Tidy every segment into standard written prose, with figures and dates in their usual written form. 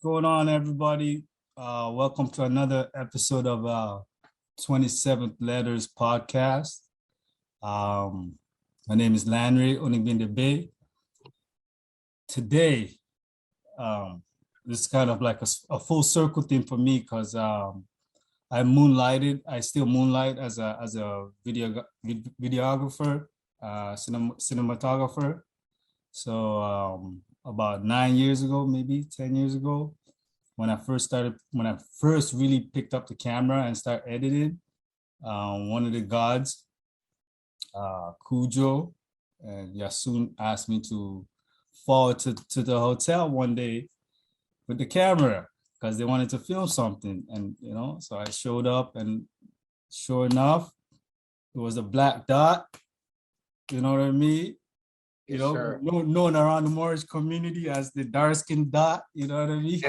going on, everybody? Welcome to another episode of 27th Letters podcast. My name is Landry Onigbinde Bay. Today, this is kind of like a full circle thing for me because I still moonlight as a videographer, cinematographer. So about 9 years ago, maybe 10 years ago, when I first really picked up the camera and started editing, one of the gods, Cujo and Yasun, asked me to fall to the hotel one day with the camera because they wanted to film something. And, so I showed up, and sure enough, it was a BlackDot. You know what I mean? Yes, known around the Moorish community as the dark-skinned dot, you know what I mean?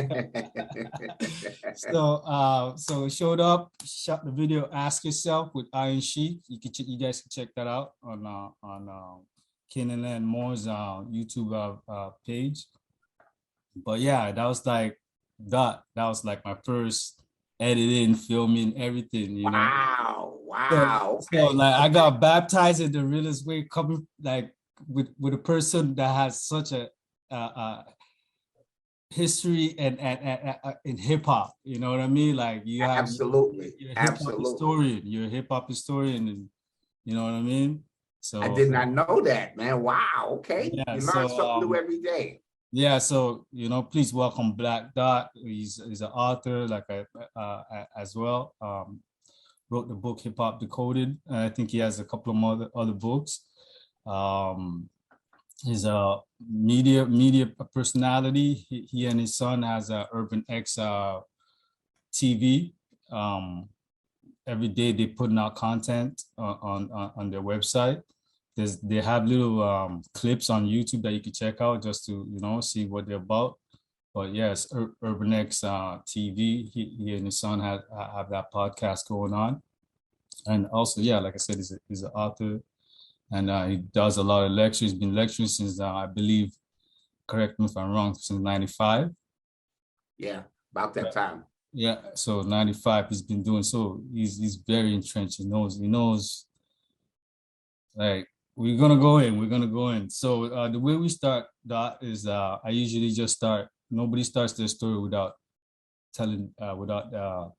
So it showed up, shot the video Ask Yourself with Iron Sheik. You guys can check that out on Kenan and Moore's YouTube page. But yeah, that was like my first editing, filming, everything, you know? Wow. So like I got baptized in the realest way, coming like with a person that has such a history and in hip hop, you know what I mean? Like you're a hip hop historian, and you know what I mean? So I did not know that, man. Wow. Okay. Yeah, you learn something new every day. Yeah, so please welcome BlackDot. He's an author, like as well. Wrote the book HiphopDecoded. I think he has a couple of other books. He's a media personality. He and his son has a Urban X TV. Every day they putting out content on their website. They have little clips on YouTube that you can check out just to see what they're about. But yes, Urban X TV. He and his son have that podcast going on, and also like I said, he's an author. And he does a lot of lectures. He's been lecturing since, I believe, correct me if I'm wrong, since 95. Yeah, about that time. Yeah, so 95 he's been doing. So he's very entrenched. He knows, like, we're going to go in. So the way we start that is I usually just start. Nobody starts their story without telling, without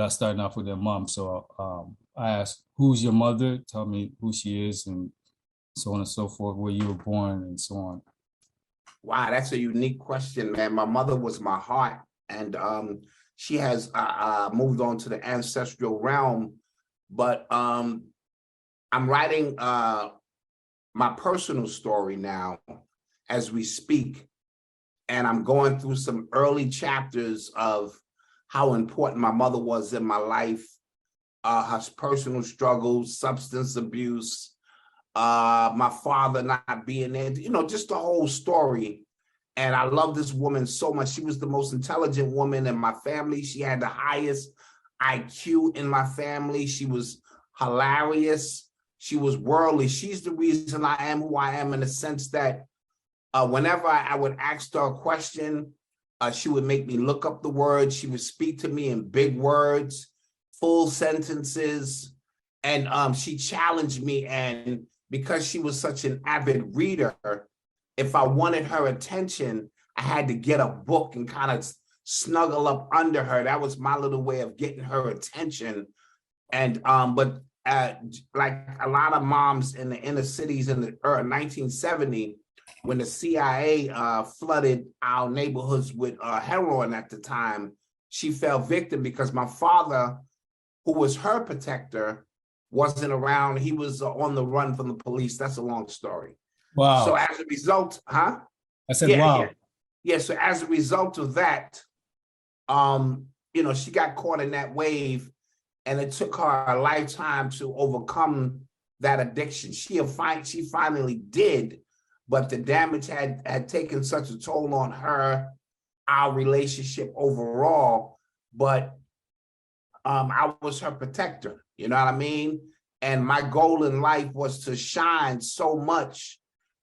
starting off with their mom. So I ask, who's your mother? Tell me who she is, and so on and so forth, where you were born, and so on. Wow, that's a unique question, man. My mother was my heart, and she has moved on to the ancestral realm. But I'm writing my personal story now as we speak, and I'm going through some early chapters of how important my mother was in my life. Her personal struggles, substance abuse, my father not being there, just the whole story. And I love this woman so much. She was the most intelligent woman in my family. She had the highest IQ in my family. She was hilarious. She was worldly. She's the reason I am who I am, in the sense that whenever I would ask her a question, she would make me look up the words. She would speak to me in big words, full sentences, and she challenged me. And because she was such an avid reader, if I wanted her attention, I had to get a book and kind of snuggle up under her. That was my little way of getting her attention. And but like a lot of moms in the inner cities in the 1970, when the CIA flooded our neighborhoods with heroin at the time, she fell victim because my father, who was her protector, wasn't around. He was on the run from the police. That's a long story. Wow. So as a result, I said, wow. Yeah. So as a result of that, she got caught in that wave, and it took her a lifetime to overcome that addiction. She finally did, but the damage had taken such a toll on her, our relationship overall. But I was her protector, you know what I mean? And my goal in life was to shine so much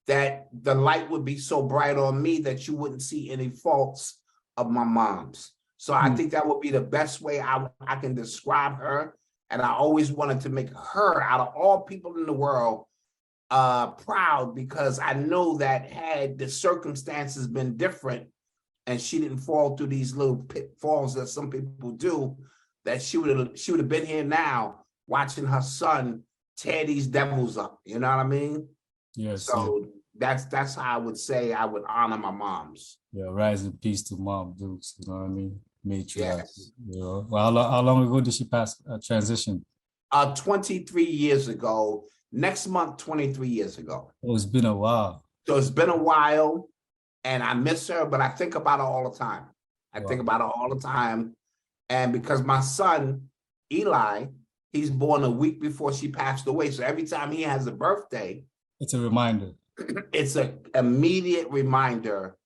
that the light would be so bright on me that you wouldn't see any faults of my mom's. So I think that would be the best way I can describe her. And I always wanted to make her, out of all people in the world, proud, because I know that had the circumstances been different and she didn't fall through these little pitfalls that some people do, that she would have been here now watching her son tear these devils up. You know what I mean? Yes. So that's how I would say I would honor my moms. Yeah, rise in peace to Mom Dukes. You know what I mean? Matriarch. Yes. You know, well, how long ago did she pass transition? 23 years ago. Next month, 23 years ago. Oh, it's been a while. So it's been a while, and I miss her, but I think about her all the time. I Wow. think about her all the time. And because my son, Eli, he's born a week before she passed away. So every time he has a birthday, It's a reminder. it's an immediate reminder.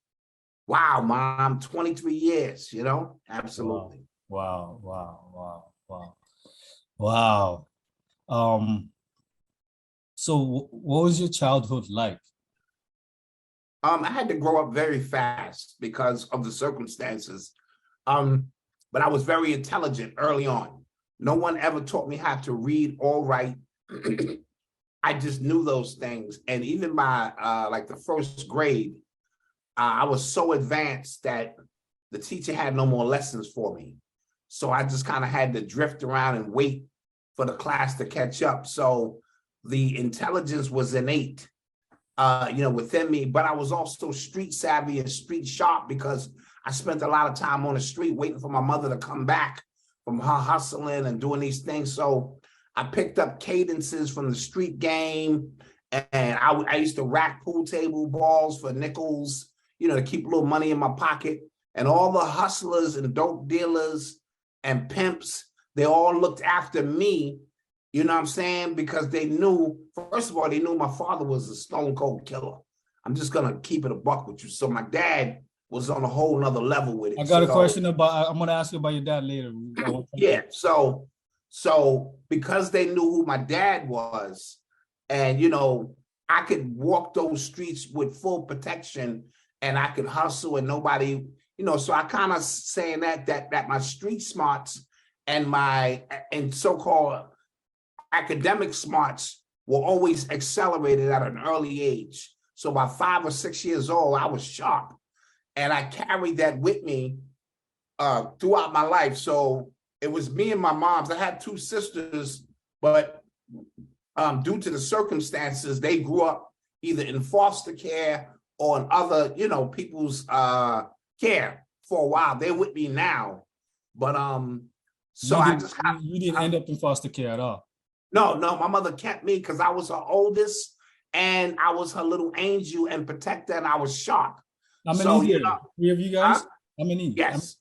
Wow, Mom, 23 years, you know? Absolutely. Wow. So what was your childhood like? I had to grow up very fast because of the circumstances. But I was very intelligent early on. No one ever taught me how to read or write. I just knew those things. And even by like the first grade, I was so advanced that the teacher had no more lessons for me. So I just kind of had to drift around and wait for the class to catch up. So the intelligence was innate, within me, but I was also street savvy and street sharp because I spent a lot of time on the street waiting for my mother to come back from her hustling and doing these things. So I picked up cadences from the street game, and I used to rack pool table balls for nickels, to keep a little money in my pocket. And all the hustlers and dope dealers and pimps, they all looked after me, you know what I'm saying? Because they knew, first of all, they knew my father was a stone cold killer. I'm just going to keep it a buck with you. So my dad was on a whole nother level with it. I got a question I'm going to ask you about your dad later. Yeah. So because they knew who my dad was, and, I could walk those streets with full protection and I could hustle and nobody, so I kind of saying that my street smarts and and so-called academic smarts were always accelerated at an early age. So by 5 or 6 years old, I was sharp. And I carried that with me throughout my life. So it was me and my moms. I had 2 sisters, but due to the circumstances, they grew up either in foster care or in other, people's care for a while. They're with me now. But you didn't end up in foster care at all. No, my mother kept me because I was her oldest and I was her little angel and protector, and I was sharp. How many 3 of you guys? How many? Yes.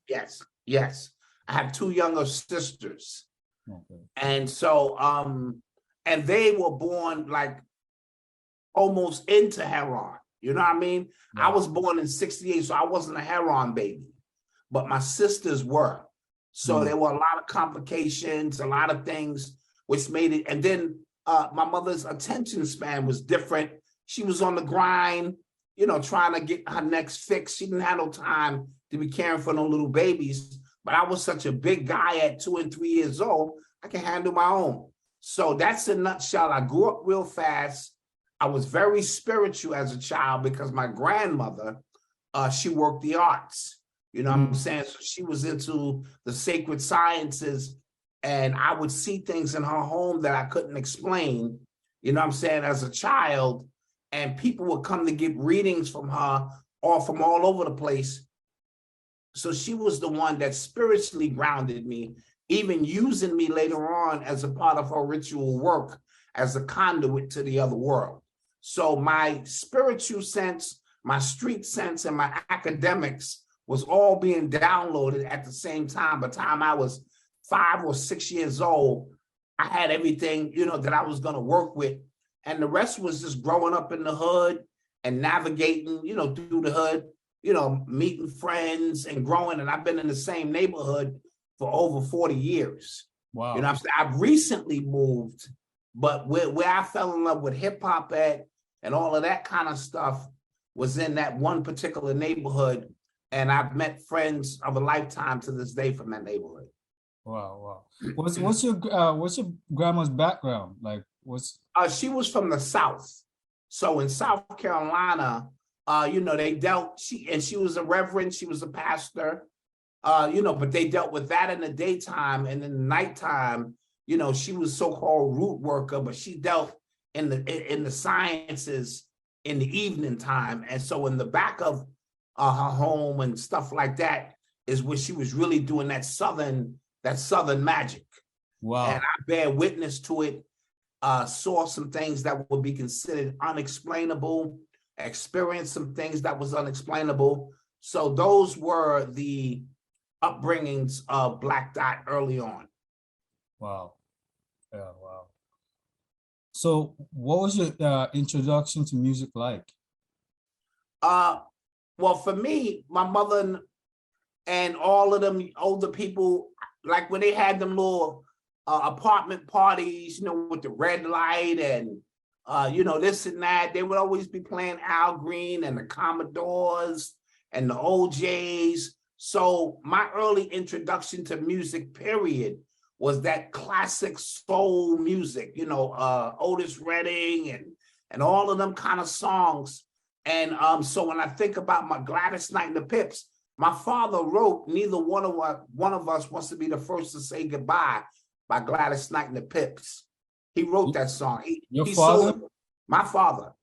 I have 2 younger sisters. Okay. And so, and they were born like almost into heroin. You know what I mean? Wow. I was born in 68, so I wasn't a heroin baby, but my sisters were. So there were a lot of complications, a lot of things, which made it. And then my mother's attention span was different. She was on the grind, trying to get her next fix. She didn't have no time to be caring for no little babies. But I was such a big guy at 2 and 3 years old, I can handle my own. So that's a nutshell. I grew up real fast. I was very spiritual as a child because my grandmother, she worked the arts. You know what I'm saying? So she was into the sacred sciences, and I would see things in her home that I couldn't explain, you know what I'm saying, as a child. And people would come to get readings from her or from all over the place. So she was the one that spiritually grounded me, even using me later on as a part of her ritual work as a conduit to the other world. So my spiritual sense, my street sense, and my academics was all being downloaded at the same time. By the time I was 5 or 6 years old, I had everything, that I was going to work with. And the rest was just growing up in the hood and navigating, through the hood, meeting friends and growing. And I've been in the same neighborhood for over 40 years. Wow. You know what I'm saying? I've recently moved, but where I fell in love with hip hop at and all of that kind of stuff was in that one particular neighborhood And I've met friends of a lifetime to this day from that neighborhood. Wow, wow. What's your grandma's background? Like, what's She was from the South. So in South Carolina, they dealt, she was a reverend, she was a pastor, but they dealt with that in the daytime, and in the nighttime, she was so-called root worker, but she dealt in the sciences in the evening time. And so in the back of her home and stuff like that is where she was really doing that southern magic. wow. And I bear witness to it. Saw some things that would be considered unexplainable, experienced some things that was unexplainable. So those were the upbringings of BlackDot early on. Wow. Yeah, wow. So what was your introduction to music like? Well, for me, my mother and all of them older people, like when they had them little apartment parties, with the red light and, this and that, they would always be playing Al Green and the Commodores and the OJs. So my early introduction to music, period, was that classic soul music, Otis Redding and all of them kind of songs. And so when I think about my Gladys Knight and the Pips, my father wrote "Neither one of us wants to be the first to say goodbye" by Gladys Knight and the Pips. He wrote that song. Your he father? sold it, my father.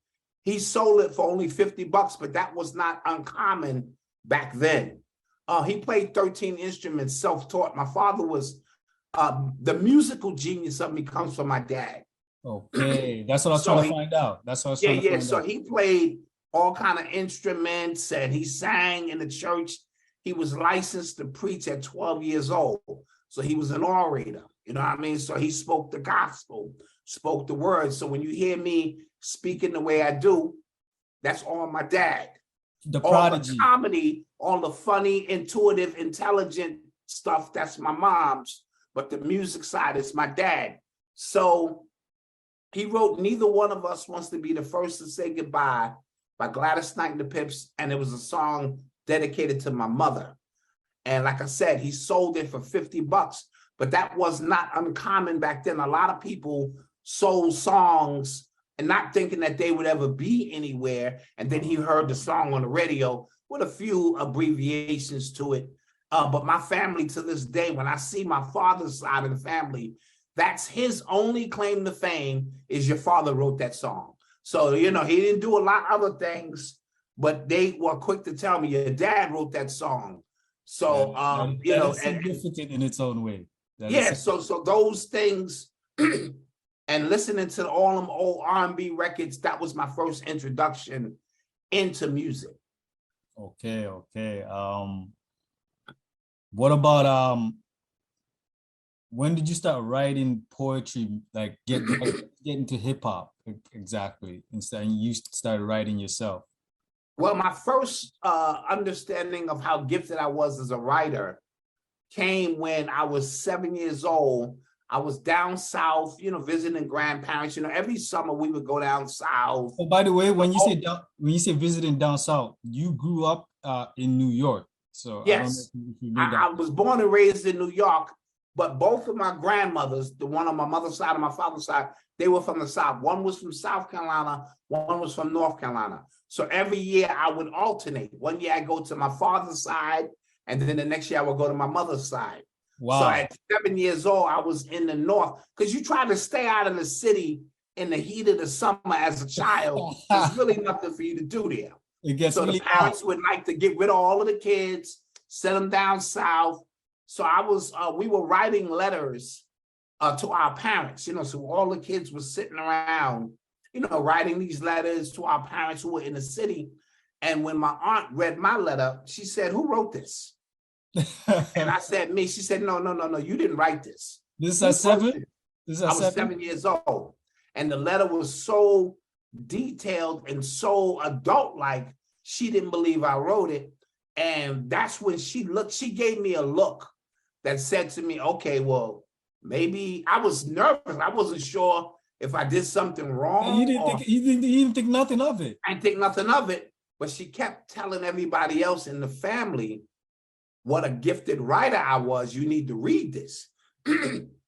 He sold it for only $50, but that was not uncommon back then. He played 13 instruments, self-taught. My father was the musical genius of me comes from my dad. Okay, that's what I was trying to find out. That's what I was trying to find So out. he played all kind of instruments and he sang in the church. He was licensed to preach at 12 years old. So he was an orator, you know what I mean? So he spoke the gospel, spoke the word. So when you hear me speaking the way I do, that's all my dad. The all prodigy. the comedy, all the funny, intuitive, intelligent stuff, that's my mom's. But the music side is my dad. So he wrote "Neither One of Us Wants to Be the First to Say Goodbye" by Gladys Knight and the Pips, and it was a song dedicated to my mother. And like I said, he sold it for $50, but that was not uncommon back then. A lot of people sold songs and not thinking that they would ever be anywhere. And then he heard the song on the radio with a few abbreviations to it. But my family to this day, when I see my father's side of the family, that's his only claim to fame is your father wrote that song. So, he didn't do a lot of other things, but they were quick to tell me your dad wrote that song. So, that is significant in its own way. So those things and listening to all them old R&B records, that was my first introduction into music. Okay. What about when did you start writing poetry, like get into hip hop exactly, and you started writing yourself? Well, my first understanding of how gifted I was as a writer came when I was 7 years old. I was down south, visiting grandparents. Every summer we would go down south. Oh, by the way, when you say visiting down south, you grew up in New York. So yes, I was born and raised in New York, but both of my grandmothers, the one on my mother's side and my father's side, they were from the South. One was from South Carolina, one was from North Carolina. So every year I would alternate. One year I go to my father's side, and then the next year I would go to my mother's side. Wow. So at 7 years old, I was in the North, because you try to stay out of the city in the heat of the summer as a child. There's really nothing for you to do there. So the parents would like to get rid of all of the kids, send them down south. So we were writing letters to our parents, so all the kids were sitting around, writing these letters to our parents who were in the city. And when my aunt read my letter, she said, "Who wrote this?" And I said, "Me." She said, "No, you didn't write this." This is at 7? I was 7 years old. And the letter was so detailed and so adult-like, she didn't believe I wrote it. And that's when she gave me a look that said to me, okay, well, maybe. I was nervous. I wasn't sure if I did something wrong. You didn't think nothing of it. I didn't think nothing of it. but she kept telling everybody else in the family what a gifted writer I was. You need to read this.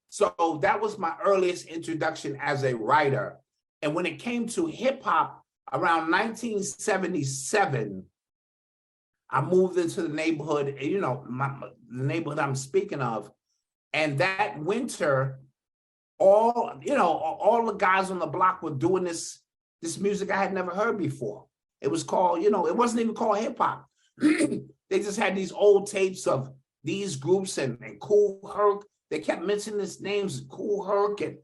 So that was my earliest introduction as a writer. And when it came to hip hop around 1977, I moved into the neighborhood, you know, the neighborhood I'm speaking of. And that winter, all the guys on the block were doing this music I had never heard before. It was called, it wasn't even called hip hop. They just had these old tapes of these groups and Kool Herc. They kept mentioning these names, Kool Herc and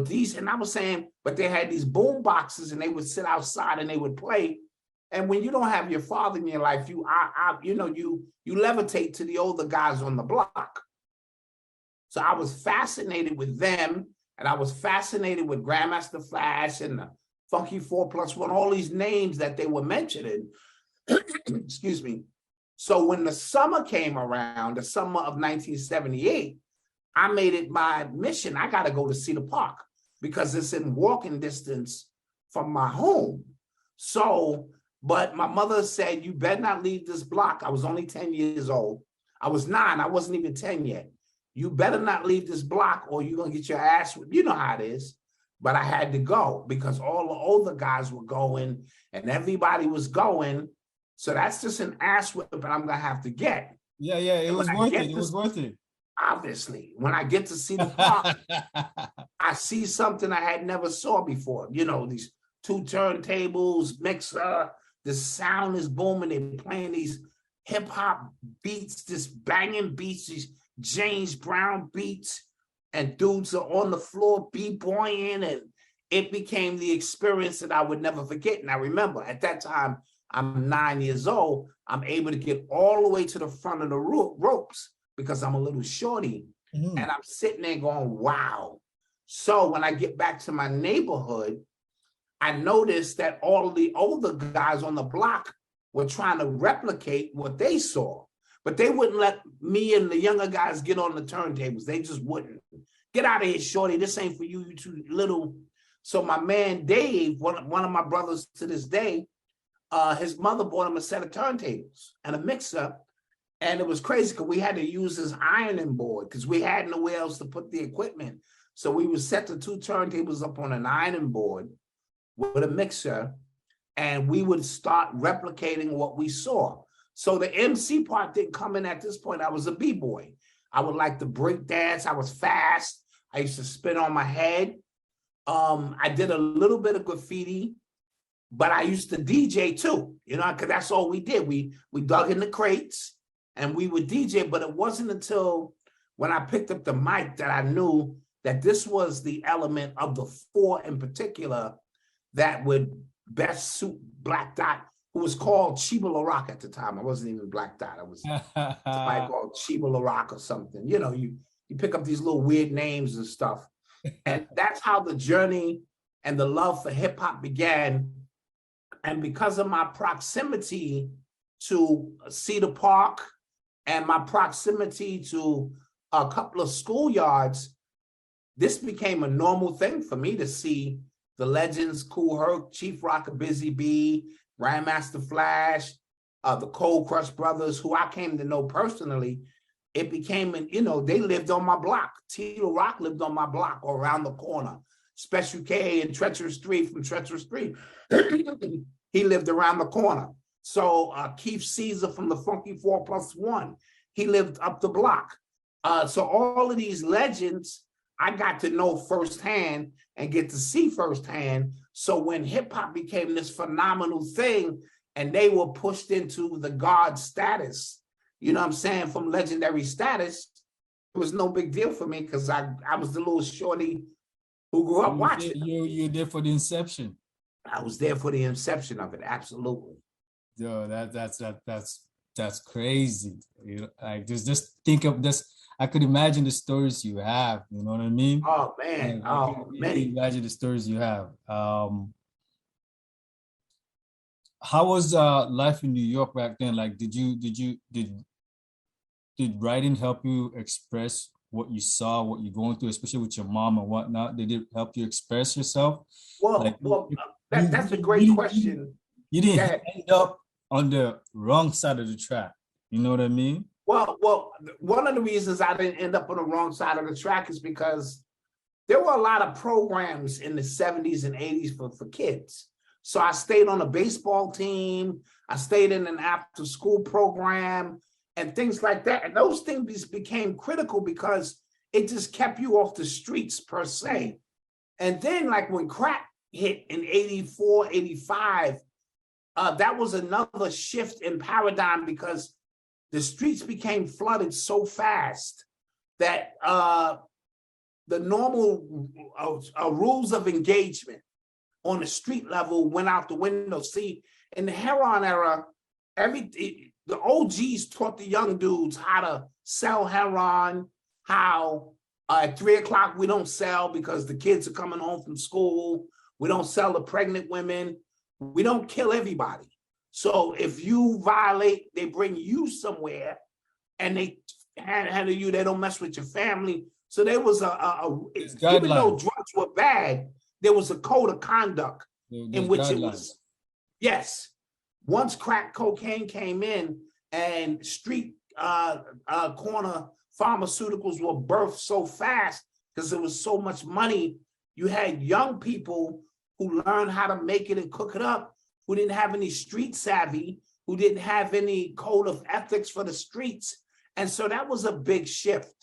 these, and I was saying, but they had these boom boxes and they would sit outside and they would play. And when you don't have your father in your life, you levitate to the older guys on the block. So I was fascinated with them, and I was fascinated with Grandmaster Flash and the Funky 4+1, all these names that they were mentioning. Excuse me. So when the summer came around, the summer of 1978, I made it my mission. I got to go to Cedar Park because it's in walking distance from my home. So, but my mother said, you better not leave this block. I was only 10 years old. I was 9. I wasn't even 10 yet. You better not leave this block or you're going to get your ass, you know how it is. But I had to go because all the older guys were going and everybody was going. So that's just an ass whipping I'm going to have to get. Yeah, it was worth it. It was worth it. Obviously, when I get to see the park, I see something I had never saw before. These 2 turntables, mixer, the sound is booming. They're playing these hip hop beats, this banging beats, these James Brown beats, and dudes are on the floor b-boying, and it became the experience that I would never forget. And I remember at that time, I'm 9 years old. I'm able to get all the way to the front of the ropes because I'm a little shorty, and I'm sitting there going, wow. So when I get back to my neighborhood, I noticed that all of the older guys on the block were trying to replicate what they saw, but they wouldn't let me and the younger guys get on the turntables. They just wouldn't. Get out of here, shorty. This ain't for you, you too little. So my man, Dave, one of my brothers to this day, his mother bought him a set of turntables and a mixer. And it was crazy because we had to use this ironing board because we had nowhere else to put the equipment. So we would set the 2 turntables up on an ironing board with a mixer, and we would start replicating what we saw. So the MC part didn't come in at this point. I was a B-boy. I would like to break dance. I was fast. I used to spin on my head. I did a little bit of graffiti, but I used to DJ too, because that's all we did. We dug in the crates and we would DJ, but it wasn't until when I picked up the mic that I knew that this was the element of the 4 in particular that would best suit BlackDot, who was called Chiba LaRock at the time. I wasn't even BlackDot. I was somebody called Chiba LaRock or something. You pick up these little weird names and stuff. And that's how the journey and the love for hip hop began. And because of my proximity to Cedar Park and my proximity to a couple of schoolyards, this became a normal thing for me to see the legends, Kool Herc, Chief Rocker, Busy Bee, Grandmaster Flash, the Cold Crush Brothers, who I came to know personally. It became, they lived on my block. Tito Rock lived on my block or around the corner. Special K and Treacherous 3 from Treacherous 3. He lived around the corner. So Keith Caesar from the Funky 4+1, he lived up the block. So all of these legends, I got to know firsthand and get to see firsthand. So when hip hop became this phenomenal thing and they were pushed into the God status, from legendary status, it was no big deal for me because I was the little shorty who grew up watching. You're there for the inception. I was there for the inception of it, absolutely. Yo, that's crazy. Like just think of this. I could imagine the stories you have. You know what I mean? Oh man, many. Imagine the stories you have. How was life in New York back then? Like, did writing help you express what you saw, what you're going through, especially with your mom and whatnot? Did it help you express yourself? Well, like, that's a great question. You didn't end up on the wrong side of the track. You know what I mean? Well, one of the reasons I didn't end up on the wrong side of the track is because there were a lot of programs in the 70s and 80s for kids. So I stayed on a baseball team. I stayed in an after school program and things like that. And those things became critical because it just kept you off the streets per se. And then like when crack hit in 84, 85, that was another shift in paradigm because the streets became flooded so fast that the normal rules of engagement on the street level went out the window. See, in the heroin era, the OGs taught the young dudes how to sell heroin, how at 3 o'clock we don't sell because the kids are coming home from school. We don't sell to pregnant women. We don't kill everybody. So if you violate, they bring you somewhere and they handle you, they don't mess with your family. So there was even though drugs were bad, there was a code of conduct in which it was, yes. Once crack cocaine came in and street corner pharmaceuticals were birthed so fast because there was so much money, you had young people who learned how to make it and cook it up, who didn't have any street savvy, who didn't have any code of ethics for the streets. And so that was a big shift.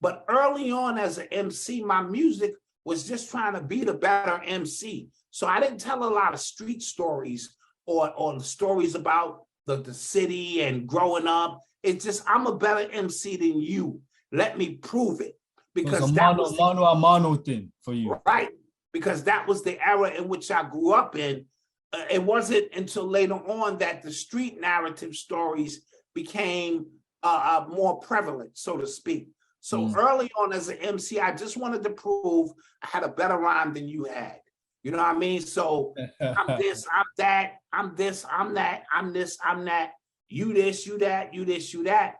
But early on as an MC, my music was just trying to be the better MC. So I didn't tell a lot of street stories or stories about the city and growing up. It's just, I'm a better MC than you. Let me prove it. Because that was a mono thing for you. Right. Because that was the era in which I grew up in. It wasn't until later on that the street narrative stories became more prevalent, so to speak. So early on as an MC, I just wanted to prove I had a better rhyme than you had. You know what I mean? So I'm this, I'm that, I'm this, I'm that, I'm this, I'm that, you this, you that, you this, you that.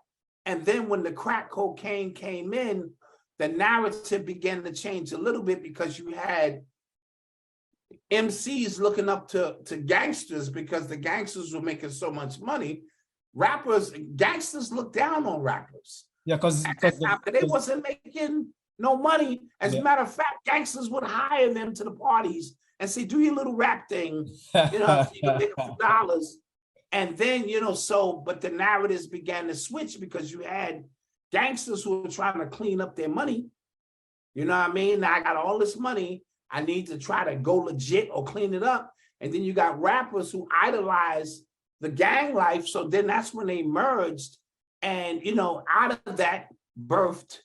And then when the crack cocaine came in, the narrative began to change a little bit because you had MCs looking up to gangsters because the gangsters were making so much money. Gangsters looked down on rappers. Yeah, because they wasn't making no money. As a matter of fact, gangsters would hire them to the parties and say, do your little rap thing, you know, you can make a few dollars. And then, you know, but the narratives began to switch because you had gangsters who were trying to clean up their money. You know what I mean? Now I got all this money. I need to try to go legit or clean it up. And then you got rappers who idolize the gang life. So then that's when they merged. And, you know, out of that birthed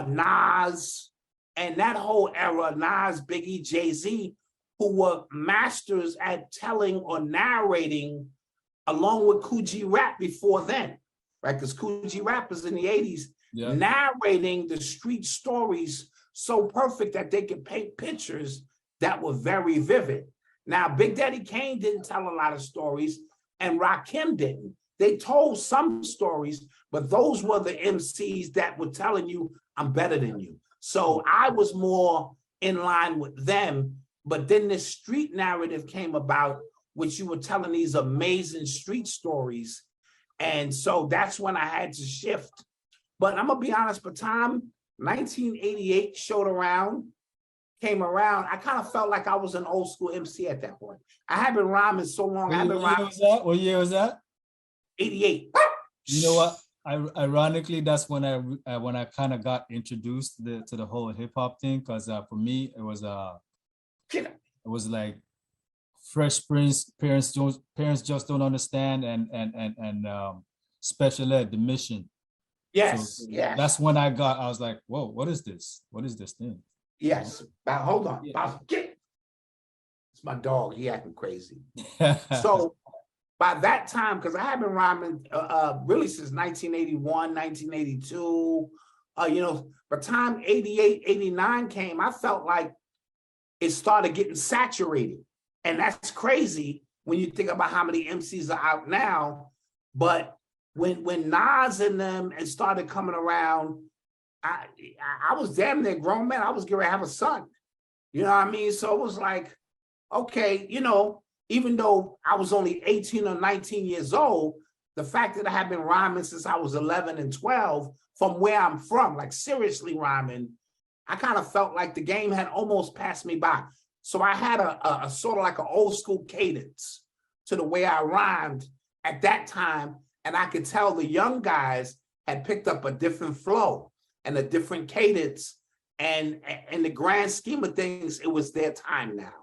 Nas and that whole era, Nas, Biggie, Jay-Z, who were masters at telling or narrating along with Coogee Rap before then, right? Because Coogee Rap was in the 80s, narrating the street stories so perfect that they could paint pictures that were very vivid. Now, Big Daddy Kane didn't tell a lot of stories and Rakim didn't. They told some stories, but those were the MCs that were telling you, I'm better than you. So I was more in line with them, but then this street narrative came about, which you were telling these amazing street stories. And so that's when I had to shift. But I'm gonna be honest, by the time 1988 came around, I kind of felt like I was an old school MC at that point. I had been rhyming so long. What year was that? 88. You know what? Ironically, that's when I kind of got introduced to the whole hip hop thing. Because for me, it was like Fresh Prince, parents just don't understand, and Special Ed, The Mission. Yes, so yes. That's when I was like, whoa, what is this? What is this thing? Yes, but hold on. Yeah. It's my dog, he acting crazy. So by that time, because I have been rhyming really since 1981, 1982, you know, by the time 88, 89 came, I felt like it started getting saturated. And that's crazy when you think about how many MCs are out now. But when Nas and them and started coming around, I was damn near grown man. I was going to have a son. You know what I mean? So it was like, okay, you know, even though I was only 18 or 19 years old, the fact that I had been rhyming since I was 11 and 12 from where I'm from, like seriously rhyming, I kind of felt like the game had almost passed me by. So I had a sort of like an old school cadence to the way I rhymed at that time. And I could tell the young guys had picked up a different flow and a different cadence. And in the grand scheme of things, it was their time now.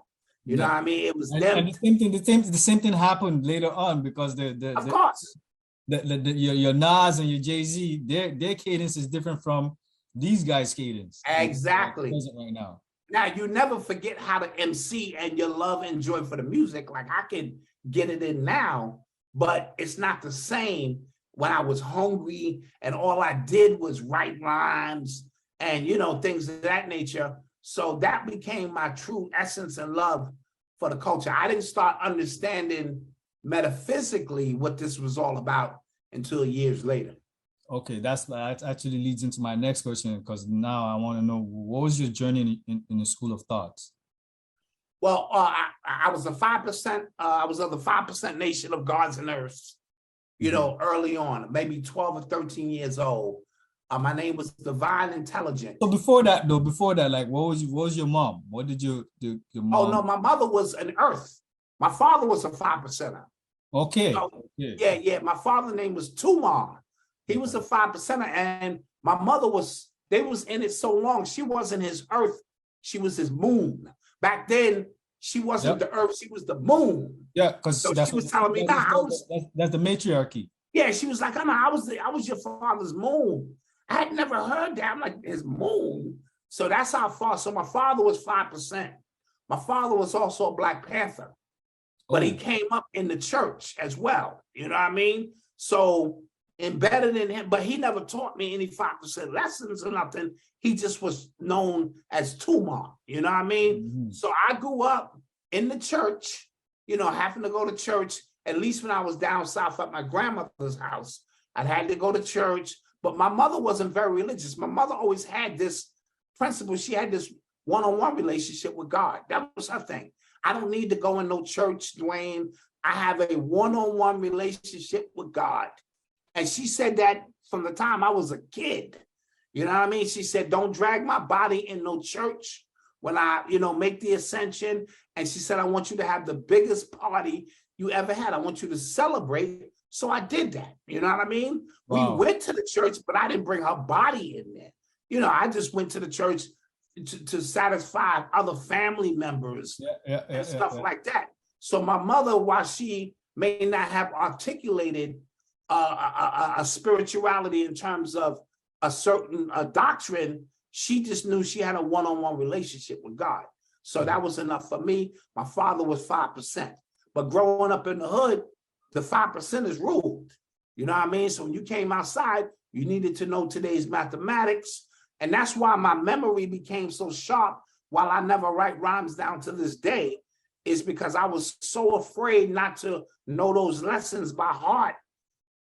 You know what I mean? It was them. And the same thing happened later on, because of course, your Nas and your Jay-Z, their cadence is different from these guys' cadence. Exactly. Right now. Now, you never forget how to MC and your love and joy for the music. Like I can get it in now, but it's not the same when I was hungry and all I did was write rhymes and, you know, things of that nature. So that became my true essence and love for the culture. I didn't start understanding metaphysically what this was all about until years later. Okay, that actually leads into my next question, because now I want to know, what was your journey in the school of thoughts? Well, I was a 5%. I was of the 5% nation of gods and earths, you know, early on, maybe 12 or 13 years old. My name was Divine Intelligent. So before that, like, what was your mom? What did your mom? Oh no, my mother was an earth. My father was a 5%er. Okay. So, yeah. My father's name was Tumar. He was a 5%er, and my mother was. They was in it so long. She wasn't his earth. She was his moon. Back then, she wasn't the earth. She was the moon. Yeah, because so she was telling me, that's the matriarchy. Yeah, she was like, I was your father's moon. I had never heard that. I'm like, his moon. So that's how far. So my father was 5%. My father was also a Black Panther, but he came up in the church as well. You know what I mean? So embedded in him, but he never taught me any 5% lessons or nothing. He just was known as Tumar. You know what I mean? So I grew up in the church, you know, having to go to church, at least when I was down south at my grandmother's house. I had to go to church. But my mother wasn't very religious. My mother always had this principle. She had this one-on-one relationship with God. That was her thing. I don't need to go in no church, Dwayne. I have a one-on-one relationship with God. And she said that from the time I was a kid. You know what I mean? She said, don't drag my body in no church when I, you know, make the ascension. And she said, I want you to have the biggest party you ever had. I want you to celebrate. So I did that. You know what I mean? Wow. We went to the church, but I didn't bring her body in there. You know, I just went to the church to satisfy other family members and stuff like that. So my mother, while she may not have articulated a spirituality in terms of a certain doctrine, she just knew she had a one-on-one relationship with God. So that was enough for me. My father was 5%. But growing up in the hood, the 5%ers ruled. You know what I mean? So when you came outside, you needed to know today's mathematics. And that's why my memory became so sharp while I never write rhymes down to this day, is because I was so afraid not to know those lessons by heart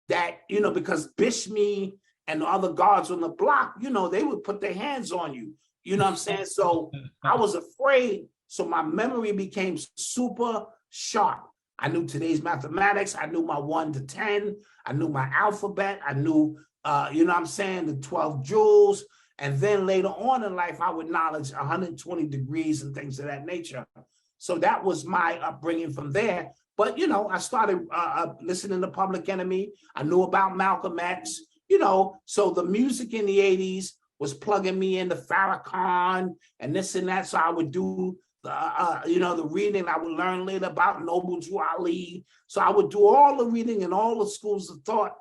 that, you know, because Bishmi and the other guards on the block, you know, they would put their hands on you. You know what I'm saying? So I was afraid. So my memory became super sharp. I knew today's mathematics. I knew my 1 to 10. I knew my alphabet. I knew, you know what I'm saying, the 12 jewels. And then later on in life, I would knowledge 120 degrees and things of that nature. So that was my upbringing from there. But, you know, I started listening to Public Enemy. I knew about Malcolm X, you know, so the music in the 80s was plugging me into Farrakhan and this and that. So I would do you know, the reading. I would learn later about Noble Drew Ali. So I would do all the reading in all the schools of thought.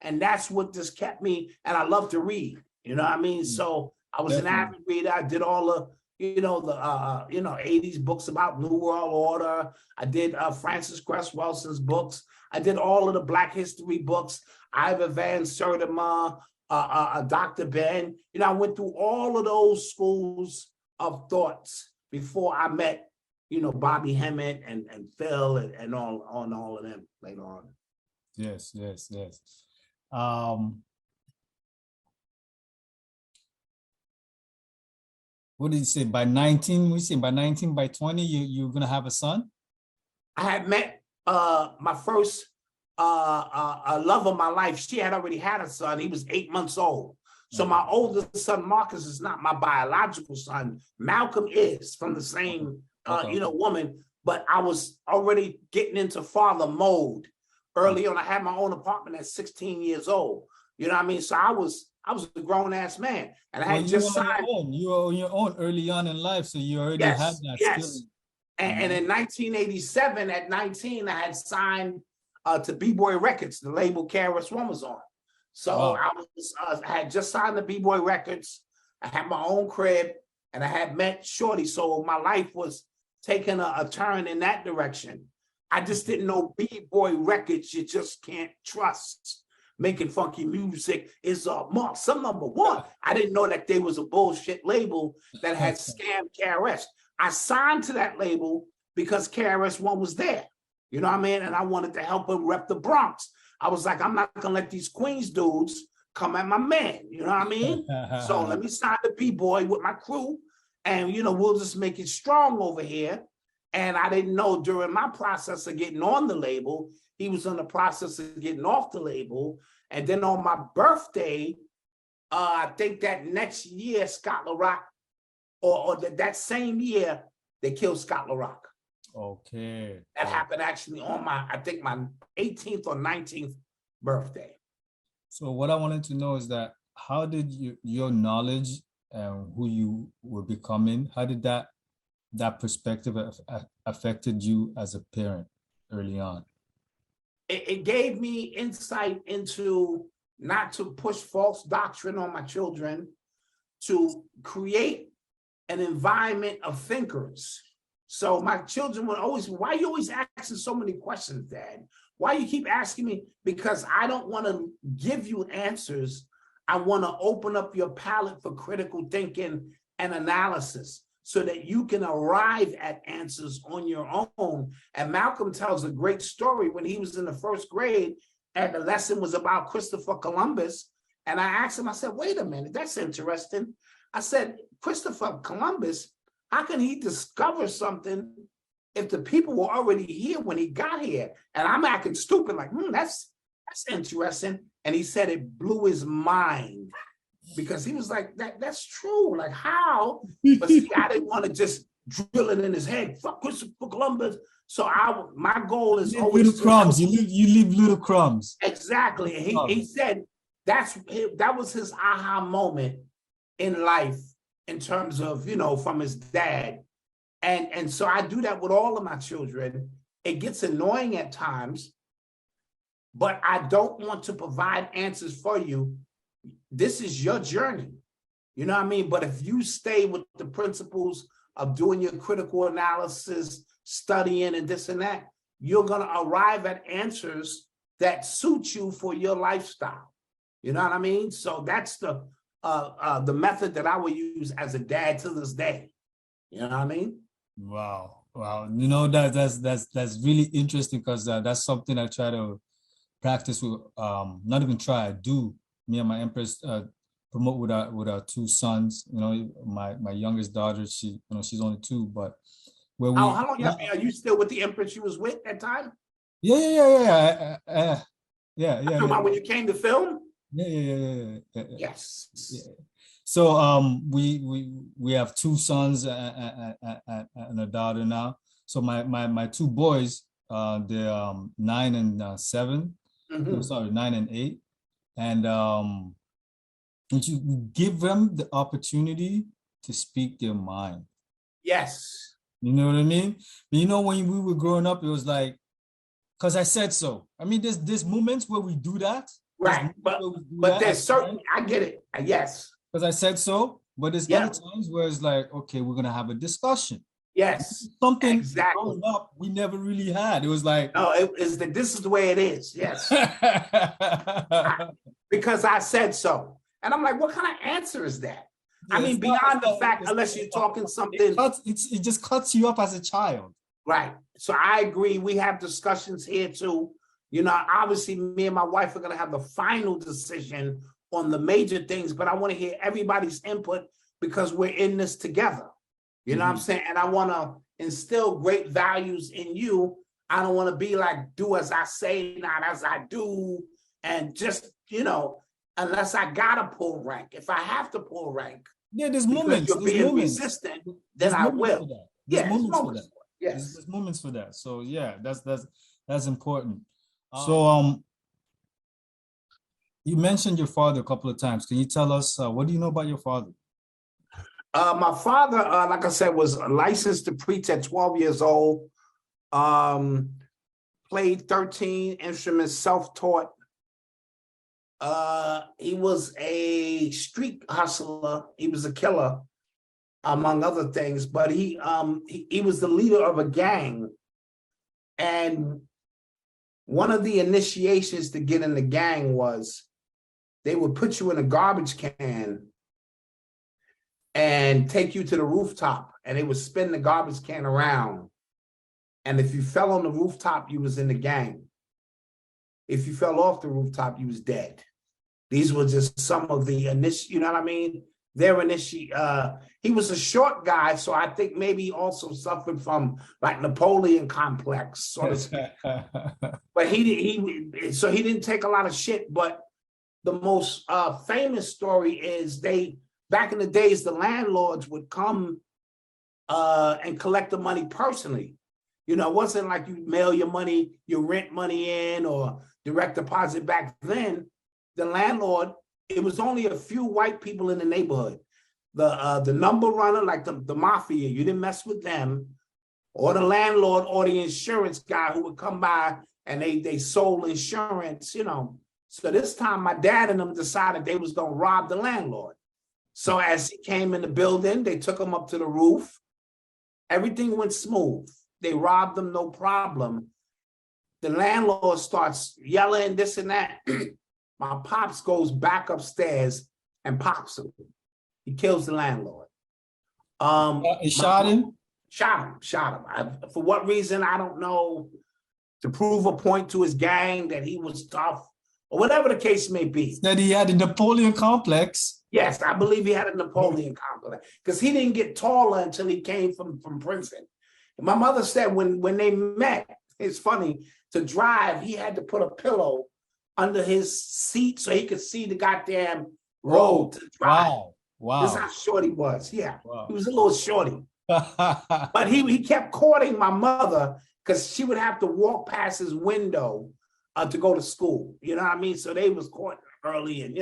And that's what just kept me. And I love to read, you know what I mean? So I was an avid reader. I did all the, you know, the, you know, 80s books about New World Order. I did Francis Cress Welson's books. I did all of the Black history books. Ivor Van Sertima, Dr. Ben. You know, I went through all of those schools of thoughts before I met, you know, Bobby Hemmett and Phil and all of them later on. Yes. What did you say? By 19, we say by 19, by 20, you're gonna have a son? I had met my first love of my life. She had already had a son. He was 8 months old. So my oldest son, Marcus, is not my biological son. Malcolm is from the same, woman. But I was already getting into father mode early on. I had my own apartment at 16 years old. You know what I mean? So I was a grown ass man, and I had just signed. You were on your own early on in life, so you already had that skill. And in 1987, at 19, I had signed to B-Boy Records, the label KRS-One was on. So I had just signed to B-Boy Records. I had my own crib, and I had met Shorty. So my life was taking a turn in that direction. I just didn't know B-Boy Records, you just can't trust. Making funky music is some number one. I didn't know that there was a bullshit label that had scammed KRS. I signed to that label because KRS-One was there. You know what I mean? And I wanted to help him rep the Bronx. I was like, I'm not gonna let these Queens dudes come at my man. You know what I mean? So let me sign the B-Boy with my crew, and we'll just make it strong over here. And I didn't know during my process of getting on the label, he was in the process of getting off the label. And then on my birthday, I think that next year, Scott LaRock, or that same year, they killed Scott LaRock. Okay. That happened actually on my 18th or 19th birthday. So what I wanted to know is that how did your knowledge and who you were becoming, how did that perspective affected you as a parent early on? It gave me insight into not to push false doctrine on my children, to create an environment of thinkers. So my children would always, why are you always asking so many questions, Dad? Why you keep asking me? Because I don't want to give you answers. I want to open up your palette for critical thinking and analysis so that you can arrive at answers on your own. And Malcolm tells a great story when he was in the first grade and the lesson was about Christopher Columbus. And I asked him, I said, wait a minute, that's interesting. I said, Christopher Columbus, how can he discover something if the people were already here when he got here? And I'm acting stupid, like, that's interesting. And he said it blew his mind because he was like, that's true. Like, how? But see, I didn't want to just drill it in his head. Fuck Christopher Columbus. So my goal is always little crumbs. You leave little crumbs. Exactly. And he said that was his aha moment in life in terms of, from his dad. And so I do that with all of my children. It gets annoying at times, but I don't want to provide answers for you. This is your journey. You know what I mean? But if you stay with the principles of doing your critical analysis, studying and this and that, you're going to arrive at answers that suit you for your lifestyle. You know what I mean? So that's the method that I would use as a dad to this day. You know what I mean? Wow. That's really interesting because that's something I try to practice with. Not even try, I do. Me and my Empress promote with our two sons. My youngest daughter, she's only 2, but where we. How long are you still with the Empress you was with at that time? Yeah. Talking about when you came to film. Yeah. Yes. Yeah. So we have 2 sons and a daughter now. So my 2 boys, they're 9 and 7. Mm-hmm. Sorry, 9 and 8. And you give them the opportunity to speak their mind. Yes. You know what I mean? But when we were growing up, it was like, because I said so. I mean, there's moments where we do that. Right. But there's certain, I get it. Yes. Because I said so. But there's other times where it's like, okay, we're going to have a discussion. Yes. Something exactly. Growing up we never really had. It was like, no, this is the way it is. Yes. Because I said so. And I'm like, what kind of answer is that? I mean, beyond the fact, unless you're talking something. It just cuts you up as a child. Right. So I agree. We have discussions here too. Obviously me and my wife are going to have the final decision on the major things, but I want to hear everybody's input because we're in this together. You know what I'm saying? And I want to instill great values in you I don't want to be like, do as I say, not as I do. And just, unless I gotta pull rank. If I have to pull rank, Yeah, there's because moments. you're There's being moments. resistant, then There's I moments for will. that. There's Yeah, it's moments for that. moments. Yes. There's moments for that. So yeah, that's important. So you mentioned your father a couple of times. Can you tell us what do you know about your father? My father, like I said, was licensed to preach at 12 years old. Played 13 instruments, self-taught. He was a street hustler. He was a killer, among other things. But he was the leader of a gang, and one of the initiations to get in the gang was they would put you in a garbage can and take you to the rooftop, and they would spin the garbage can around. And if you fell on the rooftop, you was in the gang. If you fell off the rooftop, you was dead. These were just some of the you know what I mean? He was a short guy, so I think maybe he also suffered from like Napoleon complex, so to speak. But so he didn't take a lot of shit. But the most famous story is back in the days, the landlords would come and collect the money personally. It wasn't like you mail your money, your rent money in, or direct deposit. Back then, the landlord, it was only a few white people in the neighborhood. The number runner, like the mafia, you didn't mess with them, or the landlord or the insurance guy who would come by and they sold insurance, So this time my dad and them decided they was gonna rob the landlord. So as he came in the building, they took him up to the roof. Everything went smooth. They robbed him, no problem. The landlord starts yelling this and that. My pops goes back upstairs and pops him. He kills the landlord. He shot him? Shot him. For what reason, I don't know. To prove a point to his gang that he was tough, or whatever the case may be. That he had a Napoleon complex. Yes, I believe he had a Napoleon complex, because he didn't get taller until he came from prison. And my mother said when they met, it's funny, to drive, he had to put a pillow under his seat so he could see the goddamn road to drive. Wow. This is how short he was. Yeah, wow. He was a little shorty. But he kept courting my mother because she would have to walk past his window to go to school. You know what I mean? So they was courting early and,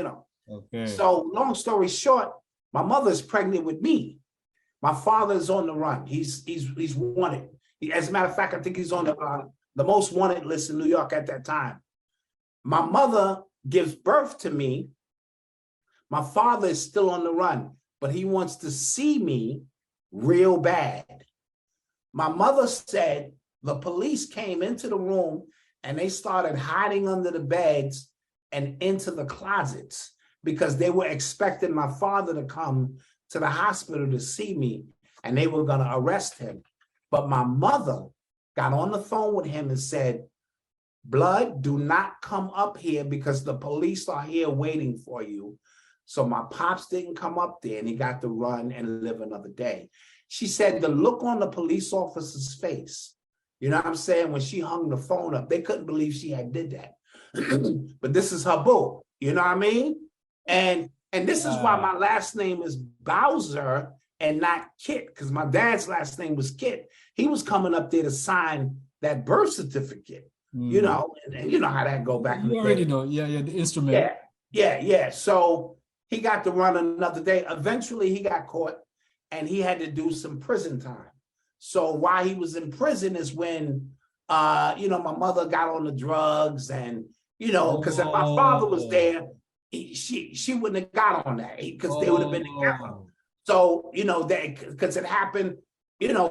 Okay. So long story short, my mother's pregnant with me. My father's on the run. He's wanted. As a matter of fact, I think he's on the most wanted list in New York at that time. My mother gives birth to me. My father is still on the run, but he wants to see me real bad. My mother said the police came into the room and they started hiding under the beds and into the closets because they were expecting my father to come to the hospital to see me and they were going to arrest him. But my mother got on the phone with him and said, "Blood, do not come up here because the police are here waiting for you." So my pops didn't come up there and he got to run and live another day. She said the look on the police officer's face, you know what I'm saying, when she hung the phone up, they couldn't believe she had did that. But this is her boo, you know what I mean? And this is why my last name is Bowser and not Kit, because my dad's last name was Kit. He was coming up there to sign that birth certificate, and you know how that go back in the day. You already know, the instrument. Yeah. So he got to run another day. Eventually, he got caught, and he had to do some prison time. So while he was in prison is when, my mother got on the drugs, and because if my father was there, she wouldn't have got on that because they would have been together. So because it happened,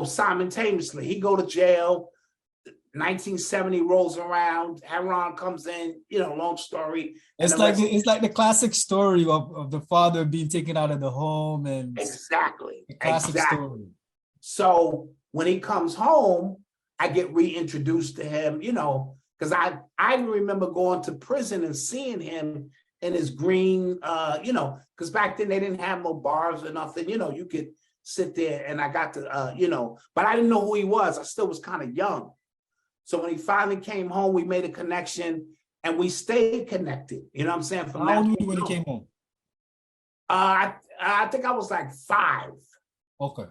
simultaneously. He go to jail. 1970 rolls around. Heron comes in. Long story. It's like the classic story of the father being taken out of the home and exactly the classic story. So when he comes home, I get reintroduced to him. Because I remember going to prison and seeing him in his green. Because back then they didn't have no bars or nothing. You could sit there, and I got to but I didn't know who he was. I still was kind of young. So when he finally came home, we made a connection and we stayed connected. You know what I'm saying? From How that old were point you when he on. came home? I think I was like 5. Okay.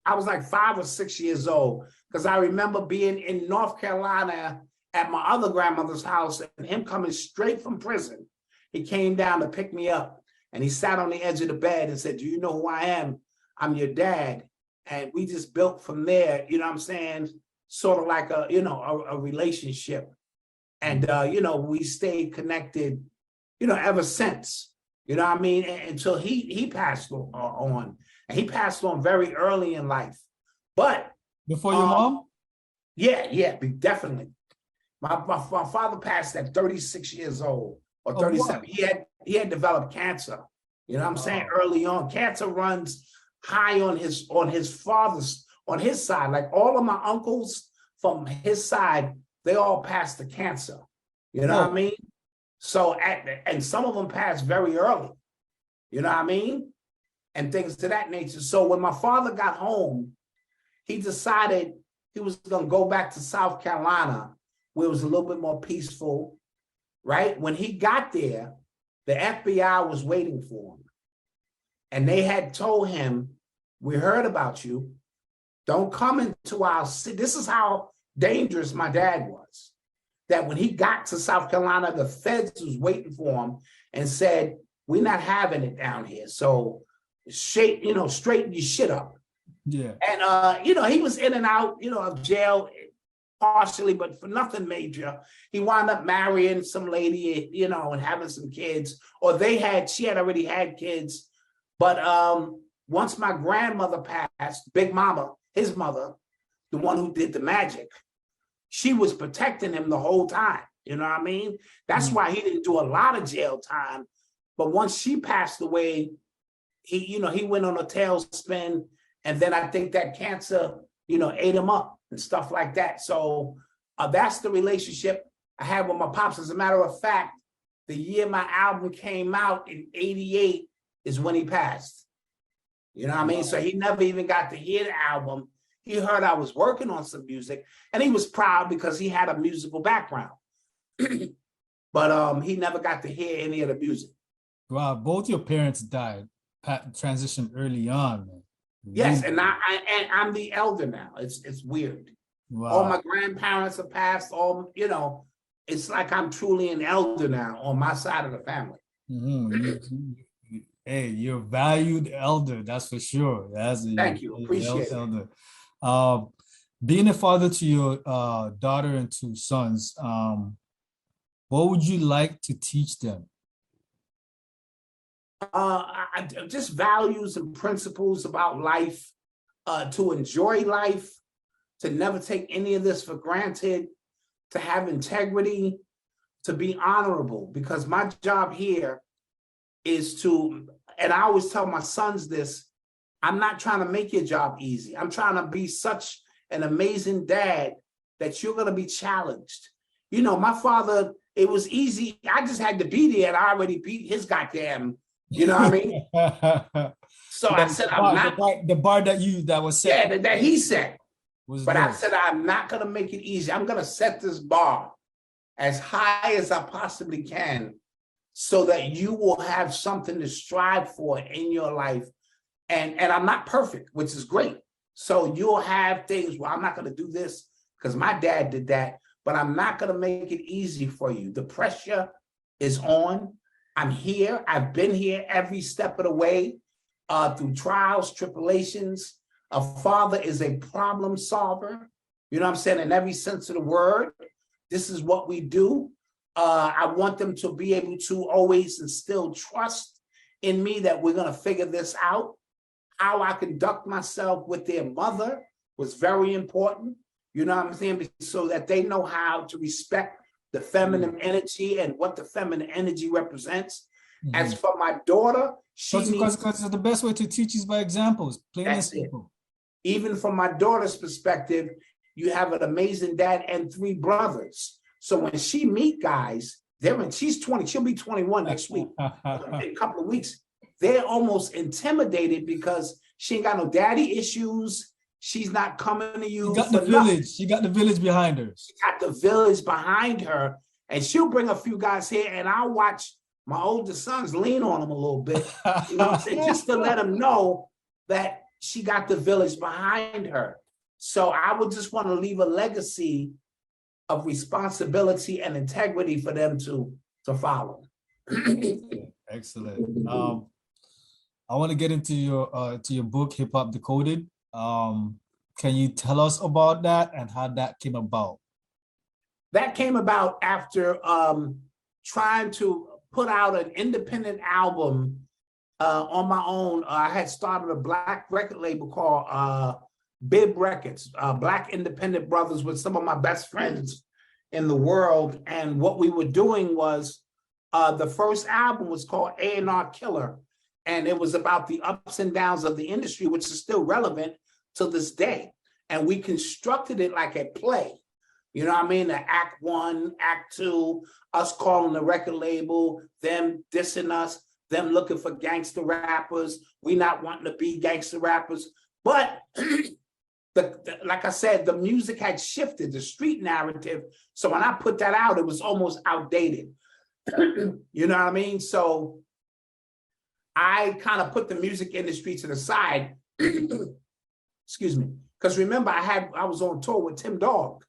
I was like 5 or 6 years old because I remember being in North Carolina at my other grandmother's house and him coming straight from prison. He came down to pick me up and he sat on the edge of the bed and said, "Do you know who I am? I'm your dad." And we just built from there, you know what I'm saying? Sort of like a relationship. And, we stayed connected, ever since, you know what I mean? Until he passed on. And he passed on very early in life. But Before your mom? yeah, definitely. My father passed at 36 years old or 37. He had developed cancer. You know what I'm saying? Early on. Cancer runs high on his side. Like all of my uncles from his side, they all passed the cancer. You know what I mean? So and some of them passed very early. You know what I mean? And things to that nature. So when my father got home, he decided he was going to go back to South Carolina, where it was a little bit more peaceful, right? When he got there, the FBI was waiting for him. And they had told him, "We heard about you. Don't come into our city." This is how dangerous my dad was. That when he got to South Carolina, the feds was waiting for him and said, "We're not having it down here. So straighten your shit up." Yeah. And he was in and out, of jail partially, but for nothing major. He wound up marrying some lady, and having some kids, or she had already had kids. But once my grandmother passed, Big Mama, his mother, the one who did the magic, she was protecting him the whole time. You know what I mean? That's why he didn't do a lot of jail time. But once she passed away, he went on a tailspin. And then I think that cancer, ate him up and stuff like that. So that's the relationship I had with my pops. As a matter of fact, the year my album came out in '88 is when he passed. You know what I mean? So he never even got to hear the album. He heard I was working on some music and he was proud because he had a musical background. But he never got to hear any of the music. Wow, both your parents died, transitioned early on, man. Yes, and I'm the elder now. It's weird. Wow. All my grandparents have passed. It's like I'm truly an elder now on my side of the family. Hey, you're a valued elder, that's for sure. Thank you, appreciate it. Being a father to your daughter and 2 sons, what would you like to teach them? Just values and principles about life, to enjoy life, to never take any of this for granted, to have integrity, to be honorable, because my job here is to, and I always tell my sons this, I'm not trying to make your job easy. I'm trying to be such an amazing dad that you're going to be challenged. My father, it was easy. I just had to be there and I already beat his goddamn, you know what I mean? So I said, the bar that was set. Yeah, that he set. But I good. said, I'm not going to make it easy. I'm going to set this bar as high as I possibly can so that you will have something to strive for in your life. And I'm not perfect, which is great. So you'll have things where I'm not going to do this because my dad did that, but I'm not going to make it easy for you. The pressure is on. I'm here. I've been here every step of the way, through trials, tribulations. A father is a problem solver. You know what I'm saying? In every sense of the word, this is what we do. I want them to be able to always instill trust in me that we're going to figure this out. How I conduct myself with their mother was very important. You know what I'm saying? So that they know how to respect the feminine energy and what the feminine energy represents. As for my daughter, because the best way to teach is by examples, plain and simple. Even from my daughter's perspective, you have an amazing dad and 3 brothers. So when she meet guys, she's 20, she'll be 21 next week, in a couple of weeks. They're almost intimidated because she ain't got no daddy issues. she's not coming to She you got the for nothing. village. She got the village behind her. She got the village behind her, and she'll bring a few guys here, and I'll watch my oldest sons lean on them a little bit. You know what I'm saying? Just to let them know that she got the village behind her. So I would just want to leave a legacy of responsibility and integrity for them to follow. Excellent. I want to get into your book, Hip Hop Decoded. Can you tell us about that and how that came about? That came about after trying to put out an independent album on my own. I had started a Black record label called Bib Records, Black independent brothers with some of my best friends in the world. And what we were doing was the first album was called A&R Killer. And it was about the ups and downs of the industry, which is still relevant to this day. And we constructed it like a play. You know what I mean? The act one, act two, us calling the record label, them dissing us, them looking for gangster rappers, we not wanting to be gangster rappers. But like I said, the music had shifted, the street narrative. So when I put that out, it was almost outdated. You know what I mean? So I kind of put the music industry to the side. Excuse me. Because remember, I was on tour with Tim Dog.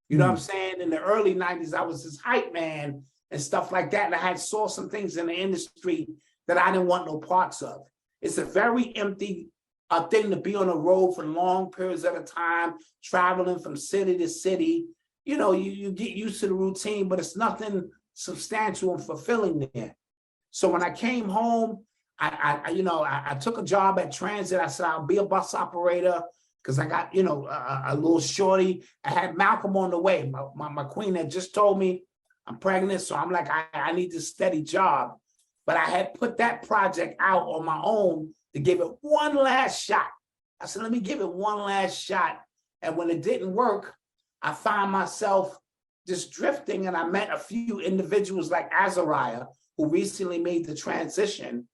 You know what I'm saying? In the early 90s, I was his hype man and stuff like that. And I had saw some things in the industry that I didn't want no parts of. It's a very empty thing to be on the road for long periods at a time, traveling from city to city. You know, you get used to the routine, but it's nothing substantial and fulfilling there. So when I came home, I took a job at Transit. I said, I'll be a bus operator because I got, a little shorty. I had Malcolm on the way. My queen had just told me I'm pregnant. So I'm like, I need this steady job. But I had put that project out on my own to give it one last shot. I said, let me give it one last shot. And when it didn't work, I found myself just drifting. And I met a few individuals like Azariah, who recently made the transition.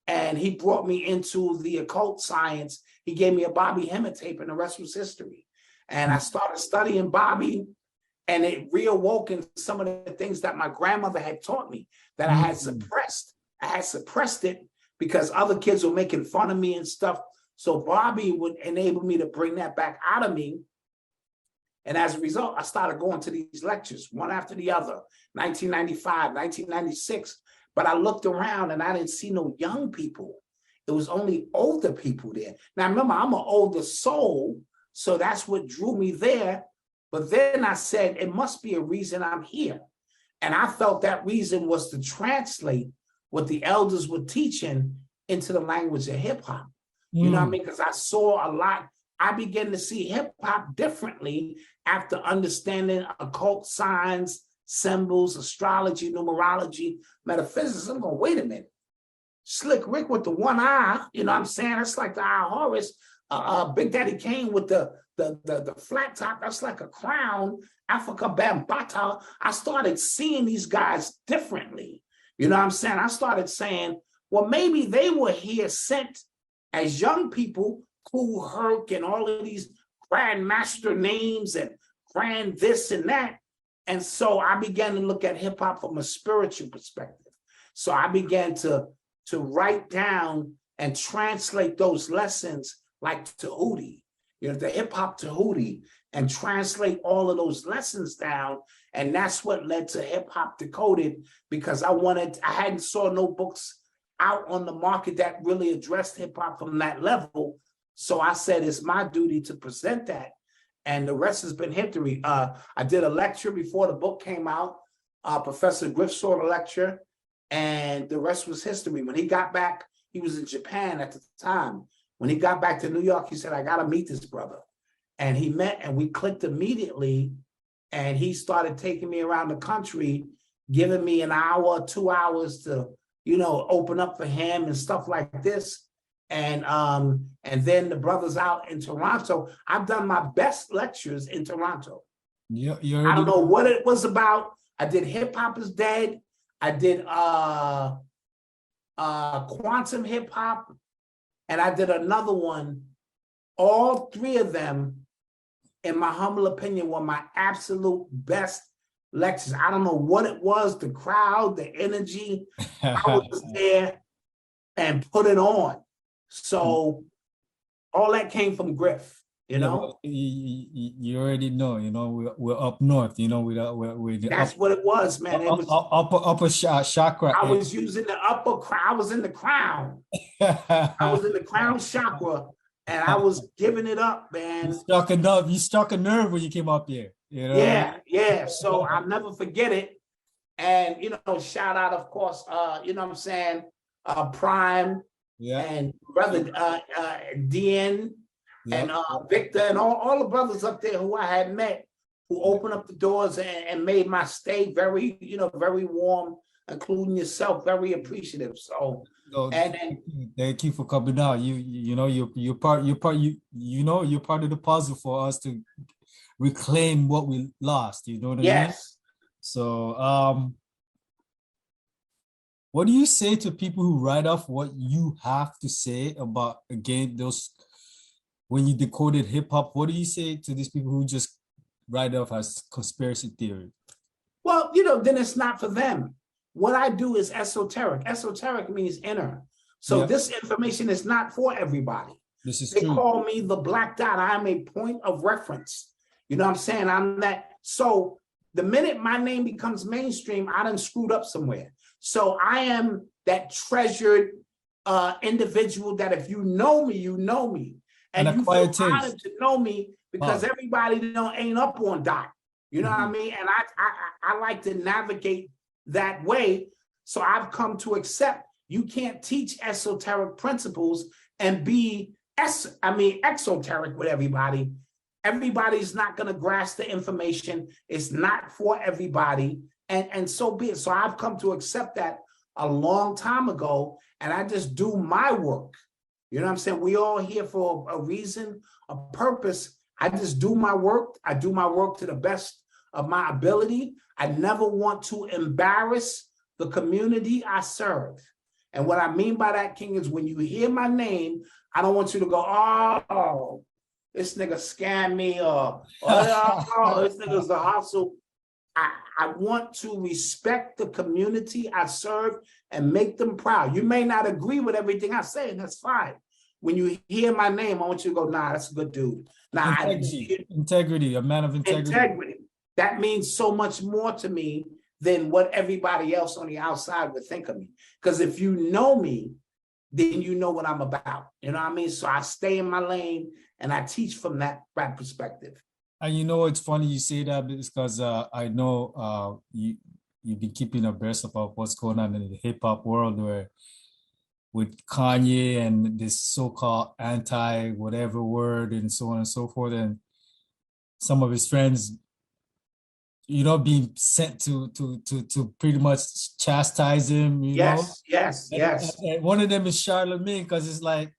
And he brought me into the occult science. He gave me a Bobby Hemmett tape, and the rest was history. And I started studying Bobby, and it reawoken some of the things that my grandmother had taught me that I had suppressed. I had suppressed it because other kids were making fun of me and stuff. So Bobby would enable me to bring that back out of me. And as a result, I started going to these lectures, one after the other, 1995, 1996. But I looked around and I didn't see no young people. It was only older people there. Now, remember, I'm an older soul, so that's what drew me there. But then I said, it must be a reason I'm here. And I felt that reason was to translate what the elders were teaching into the language of hip hop. You know what I mean? Because I saw a lot. I began to see hip hop differently after understanding occult signs, symbols, astrology, numerology, metaphysics. I'm going, wait a minute. Slick Rick with the one eye, you know what I'm saying? That's like the eye of Horus. Big Daddy Kane with the flat top, that's like a crown. Africa Bambata. I started seeing these guys differently. You know what I'm saying? I started saying, well, maybe they were here sent as young people, Kool Herc and all of these grandmaster names and grand this and that. And so I began to look at hip hop from a spiritual perspective. So I began to write down and translate those lessons like Tahuti, the hip hop Tahuti, and translate all of those lessons down. And that's what led to Hip Hop Decoded, because I hadn't saw no books out on the market that really addressed hip hop from that level. So I said, it's my duty to present that. And the rest has been history. I did a lecture before the book came out. Professor Griff saw the lecture, and the rest was history. When he got back, he was in Japan at the time. When he got back to New York, he said, I got to meet this brother. And he met, and we clicked immediately. And he started taking me around the country, giving me an hour, 2 hours to, open up for him and stuff like this. And then the brothers out in Toronto. I've done my best lectures in Toronto. Yeah, I don't know what it was about. I did Hip Hop is Dead. I did Quantum Hip Hop, and I did another one all three of them, in my humble opinion, were my absolute best lectures. I don't know what it was, the crowd, the energy. I was there and put it on. So all that came from Griff, you know? Well, you already know, we're up north, we're the That's what it was, man. It was upper chakra. I was using the upper crown. I was in the crown. I was in the crown chakra, and I was giving it up, man. You struck a nerve when you came up here. Yeah. So I'll never forget it. And shout out, of course, you know what I'm saying, Prime, and brother DN, and Victor, and all the brothers up there who I had met, who opened up the doors and made my stay very, very warm, including yourself, very appreciative. So, and thank you for coming out. You're part of the puzzle for us to reclaim what we lost. You know what I mean? Yes. So, what do you say to people who write off what you have to say about, again, those, when you decoded hip hop? What do you say to these people who just write off as conspiracy theory? Well, then it's not for them. What I do is esoteric. Esoteric means inner. So this information is not for everybody. This is They true. call me the Black Dot. I'm a point of reference. You know what I'm saying? I'm that. So the minute my name becomes mainstream, I done screwed up somewhere. So I am that treasured individual that if you know me, you know me. And you feel honored to know me because everybody ain't up on Dot. You know what I mean? And I like to navigate that way. So I've come to accept you can't teach esoteric principles and be exoteric with everybody. Everybody's not going to grasp the information. It's not for everybody. And so be it. So I've come to accept that a long time ago, and I just do my work. You know what I'm saying? We all here for a reason, a purpose. I just do my work. I do my work to the best of my ability. I never want to embarrass the community I serve. And what I mean by that, King, is when you hear my name, I don't want you to go, oh, this nigga scammed me, or oh, this nigga's the hustle. I want to respect the community I serve and make them proud. You may not agree with everything I say, and that's fine. When you hear my name, I want you to go, nah, that's a good dude. Nah, integrity, a man of integrity. Integrity. That means so much more to me than what everybody else on the outside would think of me. Because if you know me, then you know what I'm about. You know what I mean? So I stay in my lane and I teach from that perspective. And it's funny you say that because I know you've been keeping abreast about what's going on in the hip hop world, where with Kanye and this so-called anti-whatever word and so on and so forth, and some of his friends, being sent to pretty much chastise him. Yes. And one of them is Charlemagne, because it's like,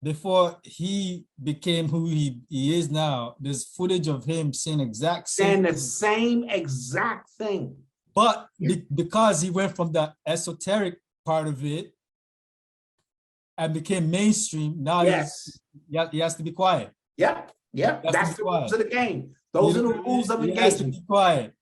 before he became who he is now, there's footage of him saying the same exact thing. But because he went from the esoteric part of it and became mainstream, now he has to be quiet. Yep. That's the rules of the game. Those are the rules of the game. He has to be quiet.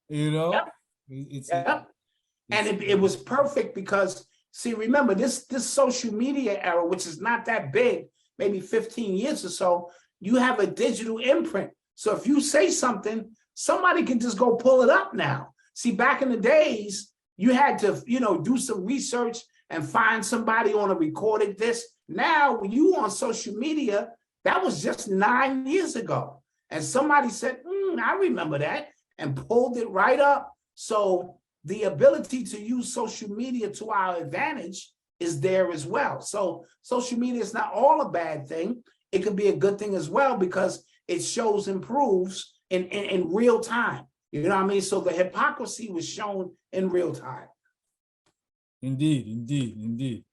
Yep. And it was perfect because, see, remember this social media era, which is not that big, maybe 15 years or so, you have a digital imprint. So if you say something, somebody can just go pull it up now. See, back in the days, you had to, do some research and find somebody on a recorded disc. Now, when you on social media, that was just 9 years ago. And somebody said, I remember that, and pulled it right up. So the ability to use social media to our advantage is there as well. So social media is not all a bad thing. It can be a good thing as well because it shows and proves in real time. You know what I mean? So the hypocrisy was shown in real time. Indeed.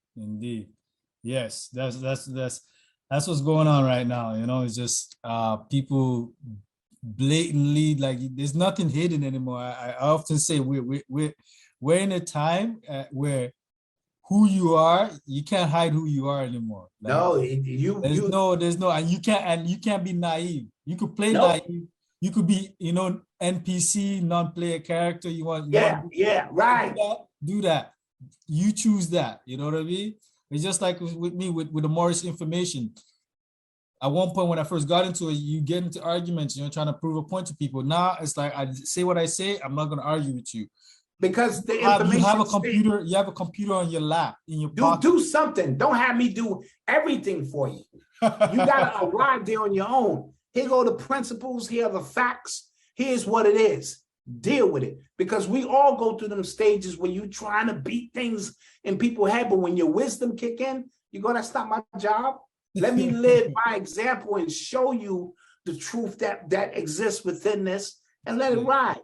Yes, that's what's going on right now. It's just people blatantly, like, there's nothing hidden anymore. I often say we're in a time where who you are, you can't hide who you are anymore. Like No, there's no, and you can't be naive. You could play no, naive. You could be, NPC, non-player character. You want yeah, to yeah, do right. that, do that. You choose that. You know what I mean? It's just like with me with the Morris information. At one point when I first got into it, you get into arguments, trying to prove a point to people. Now it's like I say what I say, I'm not gonna argue with you. Because the You have information a state, computer, on your lap, in your do pocket. something. Don't have me do everything for you. You gotta arrive there on your own. Here go the principles, here are the facts, here's what it is. Deal with it. Because we all go through them stages where you're trying to beat things in people's head, but when your wisdom kick in, you go, that's not my job. Let me live by example and show you the truth that exists within this and let it ride.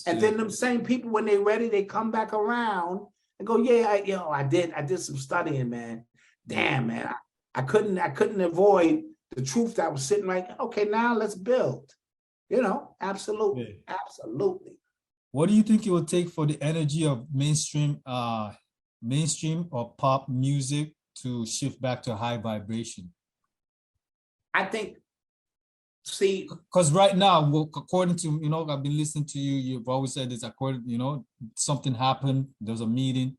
And then them same people, when they're ready, they come back around and go, yeah, I did some studying, man. Damn, man, I couldn't avoid the truth that was sitting right. Okay, now let's build. Absolutely, absolutely. What do you think it will take for the energy of mainstream or pop music to shift back to high vibration? I think, see, because right now, according to, I've been listening to you, you've always said this, according, something happened, there's a meeting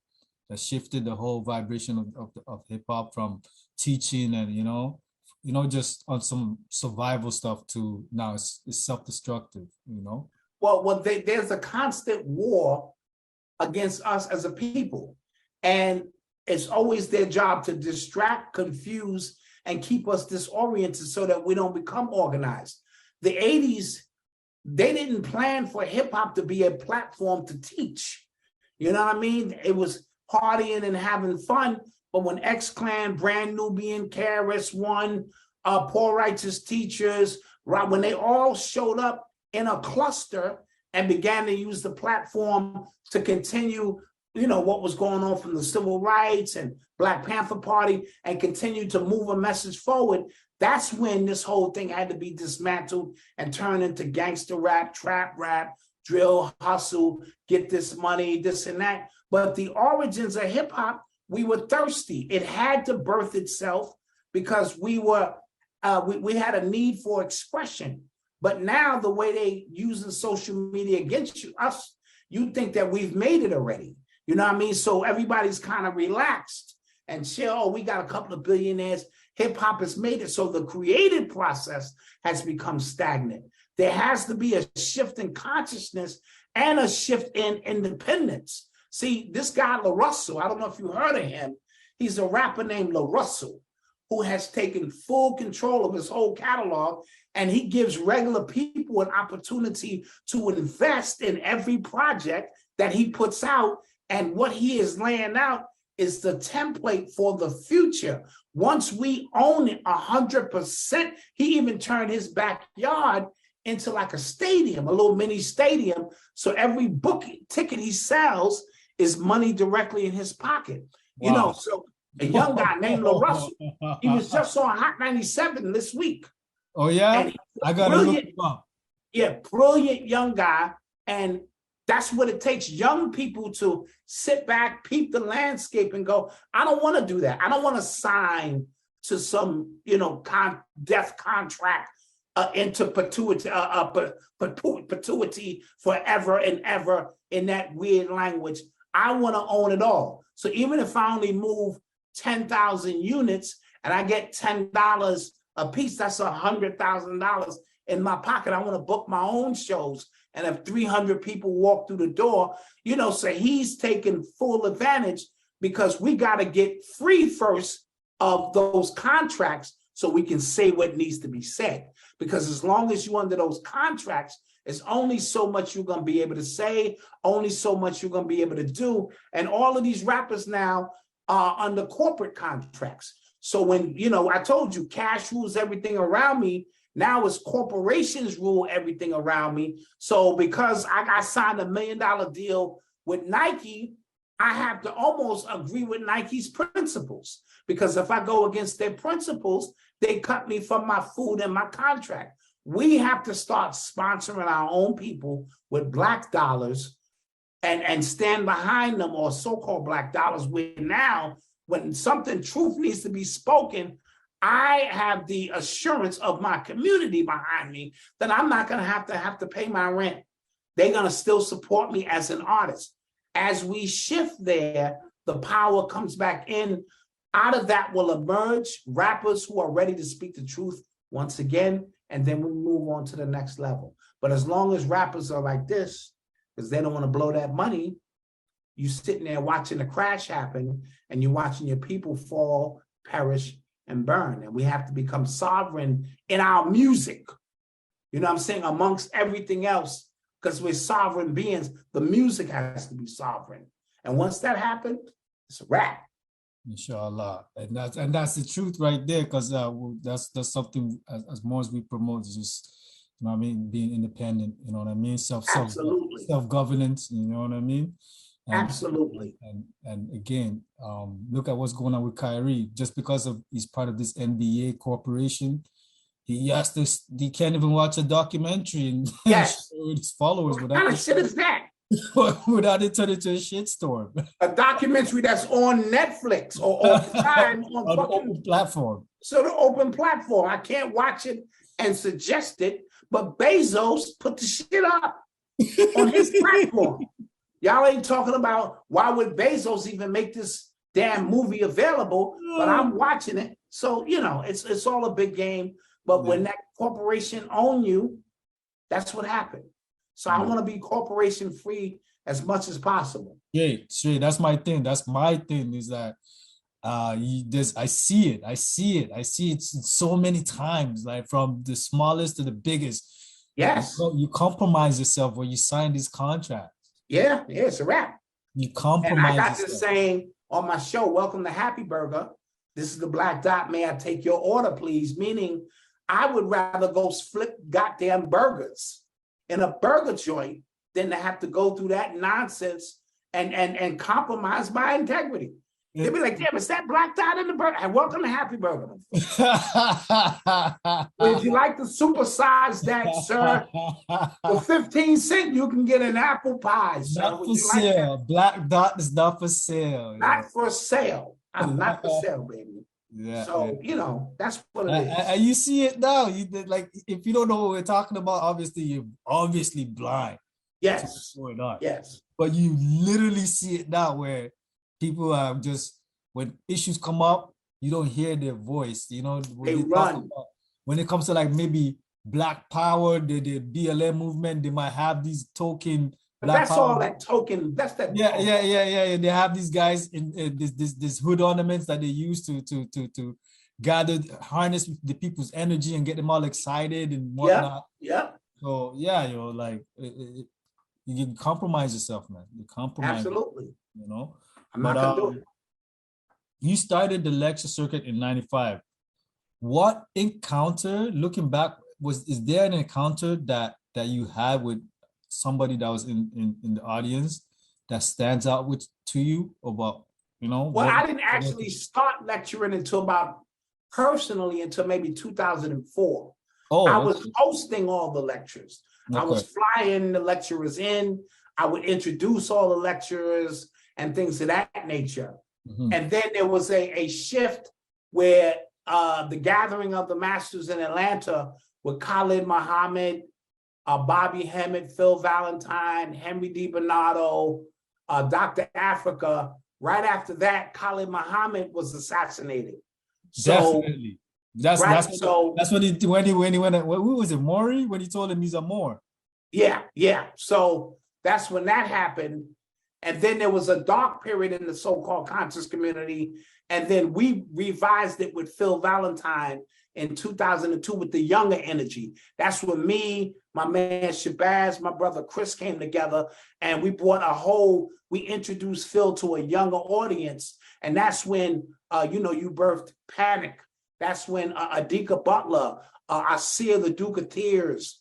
that shifted the whole vibration of hip hop from teaching and, just on some survival stuff to now it's self-destructive, Well, there's a constant war against us as a people. And it's always their job to distract, confuse, and keep us disoriented so that we don't become organized. The 80s, they didn't plan for hip hop to be a platform to teach. You know what I mean? It was partying and having fun. But when X-Clan, Brand Nubian, KRS-One, Poor Righteous Teachers, right, when they all showed up in a cluster and began to use the platform to continue, what was going on from the civil rights and Black Panther Party and continue to move a message forward, that's when this whole thing had to be dismantled and turned into gangster rap, trap rap, drill, hustle, get this money, this and that. But the origins of hip hop, we were thirsty. It had to birth itself because we had a need for expression. But now the way they using social media against us, you think that we've made it already. You know what I mean? So everybody's kind of relaxed and chill. Oh, we got a couple of billionaires. Hip hop has made it. So the creative process has become stagnant. There has to be a shift in consciousness and a shift in independence. See, this guy, LaRussell, I don't know if you heard of him. He's a rapper named LaRussell who has taken full control of his whole catalog, and he gives regular people an opportunity to invest in every project that he puts out. And what he is laying out is the template for the future. Once we own it 100%, he even turned his backyard into like a stadium, a little mini stadium. So every book ticket he sells is money directly in his pocket. Wow. So a young guy named LaRussell, he was just on Hot 97 this week. Oh, yeah? And I got to look him up. Yeah, brilliant young guy. And that's what it takes, young people to sit back, peep the landscape and go, I don't want to do that. I don't want to sign to some, death contract into perpetuity forever and ever in that weird language. I want to own it all. So even if I only move 10,000 units and I get $10 a piece, that's $100,000 in my pocket. I want to book my own shows. And if 300 people walk through the door, so he's taking full advantage because we got to get free first of those contracts so we can say what needs to be said. Because as long as you're under those contracts, it's only so much you're going to be able to say, only so much you're going to be able to do. And all of these rappers now are under corporate contracts. So when, I told you cash rules everything around me, now it's corporations rule everything around me. So because I got signed $1 million deal with Nike, I have to almost agree with Nike's principles. Because if I go against their principles, they cut me from my food and my contract. We have to start sponsoring our own people with black dollars and stand behind them, or so-called black dollars, where now when something truth needs to be spoken, I have the assurance of my community behind me that I'm not going to have to pay my rent. They're going to still support me as an artist. As we shift there, the power comes back in. Out of that will emerge rappers who are ready to speak the truth once again, and then we move on to the next level. But as long as rappers are like this, because they don't want to blow that money, you sitting there watching the crash happen, and you're watching your people fall, perish, and burn. And we have to become sovereign in our music. You know what I'm saying? Amongst everything else, because we're sovereign beings, the music has to be sovereign. And once that happens, it's a wrap. Inshallah, and that's the truth right there, because that's something as more as we promote, is just, you know what I mean, being independent, you know what I mean, self-governance, you know what I mean. And, Absolutely. And again, look at what's going on with Kyrie. Just because he's part of this NBA corporation, he can't even watch a documentary and yes. show his followers. What kind of shit is that? Without it turning into a shitstorm. A documentary that's on Netflix or Prime on an open platform. So the open platform. I can't watch it and suggest it, but Bezos put the shit up on his platform. Y'all ain't talking about why would Bezos even make this damn movie available, but I'm watching it. So, you know, it's all a big game. But when that corporation own you, that's what happened. So I want to be corporation free as much as possible. Yeah, straight. That's my thing. That's my thing, is that I see it so many times, like from the smallest to the biggest. Yes. You compromise yourself when you sign these contracts. Yeah, it's a wrap. You compromise. And I got this saying on my show, welcome to Happy Burger. This is the Black Dot. May I take your order, please? Meaning I would rather go flip goddamn burgers in a burger joint than to have to go through that nonsense and compromise my integrity. They'd be like, damn, is that Black Dot in the burger? And welcome to Happy Burger. Would you like to supersize that, sir? For 15 cents, you can get an apple pie, sir. Not for sale. Black Dot is not for sale. Not for sale. I'm not for sale, baby. Yeah. So, you know, that's what it is. And you see it now. Like, if you don't know what we're talking about, obviously, you're obviously blind. Yes. What's going on. Yes. But you literally see it now, where people are just, when issues come up, you don't hear their voice. You know, they run. When it comes to like maybe Black Power, the BLM movement, they might have these token. But that's power. All that token. That's that. Yeah. They have these guys in this hood ornaments that they use to gather, harness the people's energy and get them all excited and whatnot. Yeah. So yeah, like you can compromise yourself, man. You compromise. Absolutely. You know. I'm not gonna do it. You started the lecture circuit in '95. What encounter, looking back, is there an encounter that you had with somebody that was in the audience that stands out to you about, you know? Well, I didn't actually start lecturing until maybe 2004. I was hosting all the lectures. Okay. I was flying the lecturers in. I would introduce all the lecturers and things of that nature. Mm-hmm. And then there was a shift where the gathering of the masters in Atlanta with Khalid Muhammad, Bobby Hemmett, Phil Valentine, Henry DiBernardo, Dr. Africa. Right after that, Khalid Muhammad was assassinated. So, definitely. That's what he went. Who was it? Maury? When he told him he's a Moor. Yeah. So that's when that happened. And then there was a dark period in the so-called conscious community. And then we revised it with Phil Valentine in 2002 with the younger energy. That's when me, my man Shabazz, my brother Chris came together, and we we introduced Phil to a younger audience. And that's when, you birthed Panic. That's when Adika Butler, Asir the Duke of Tears,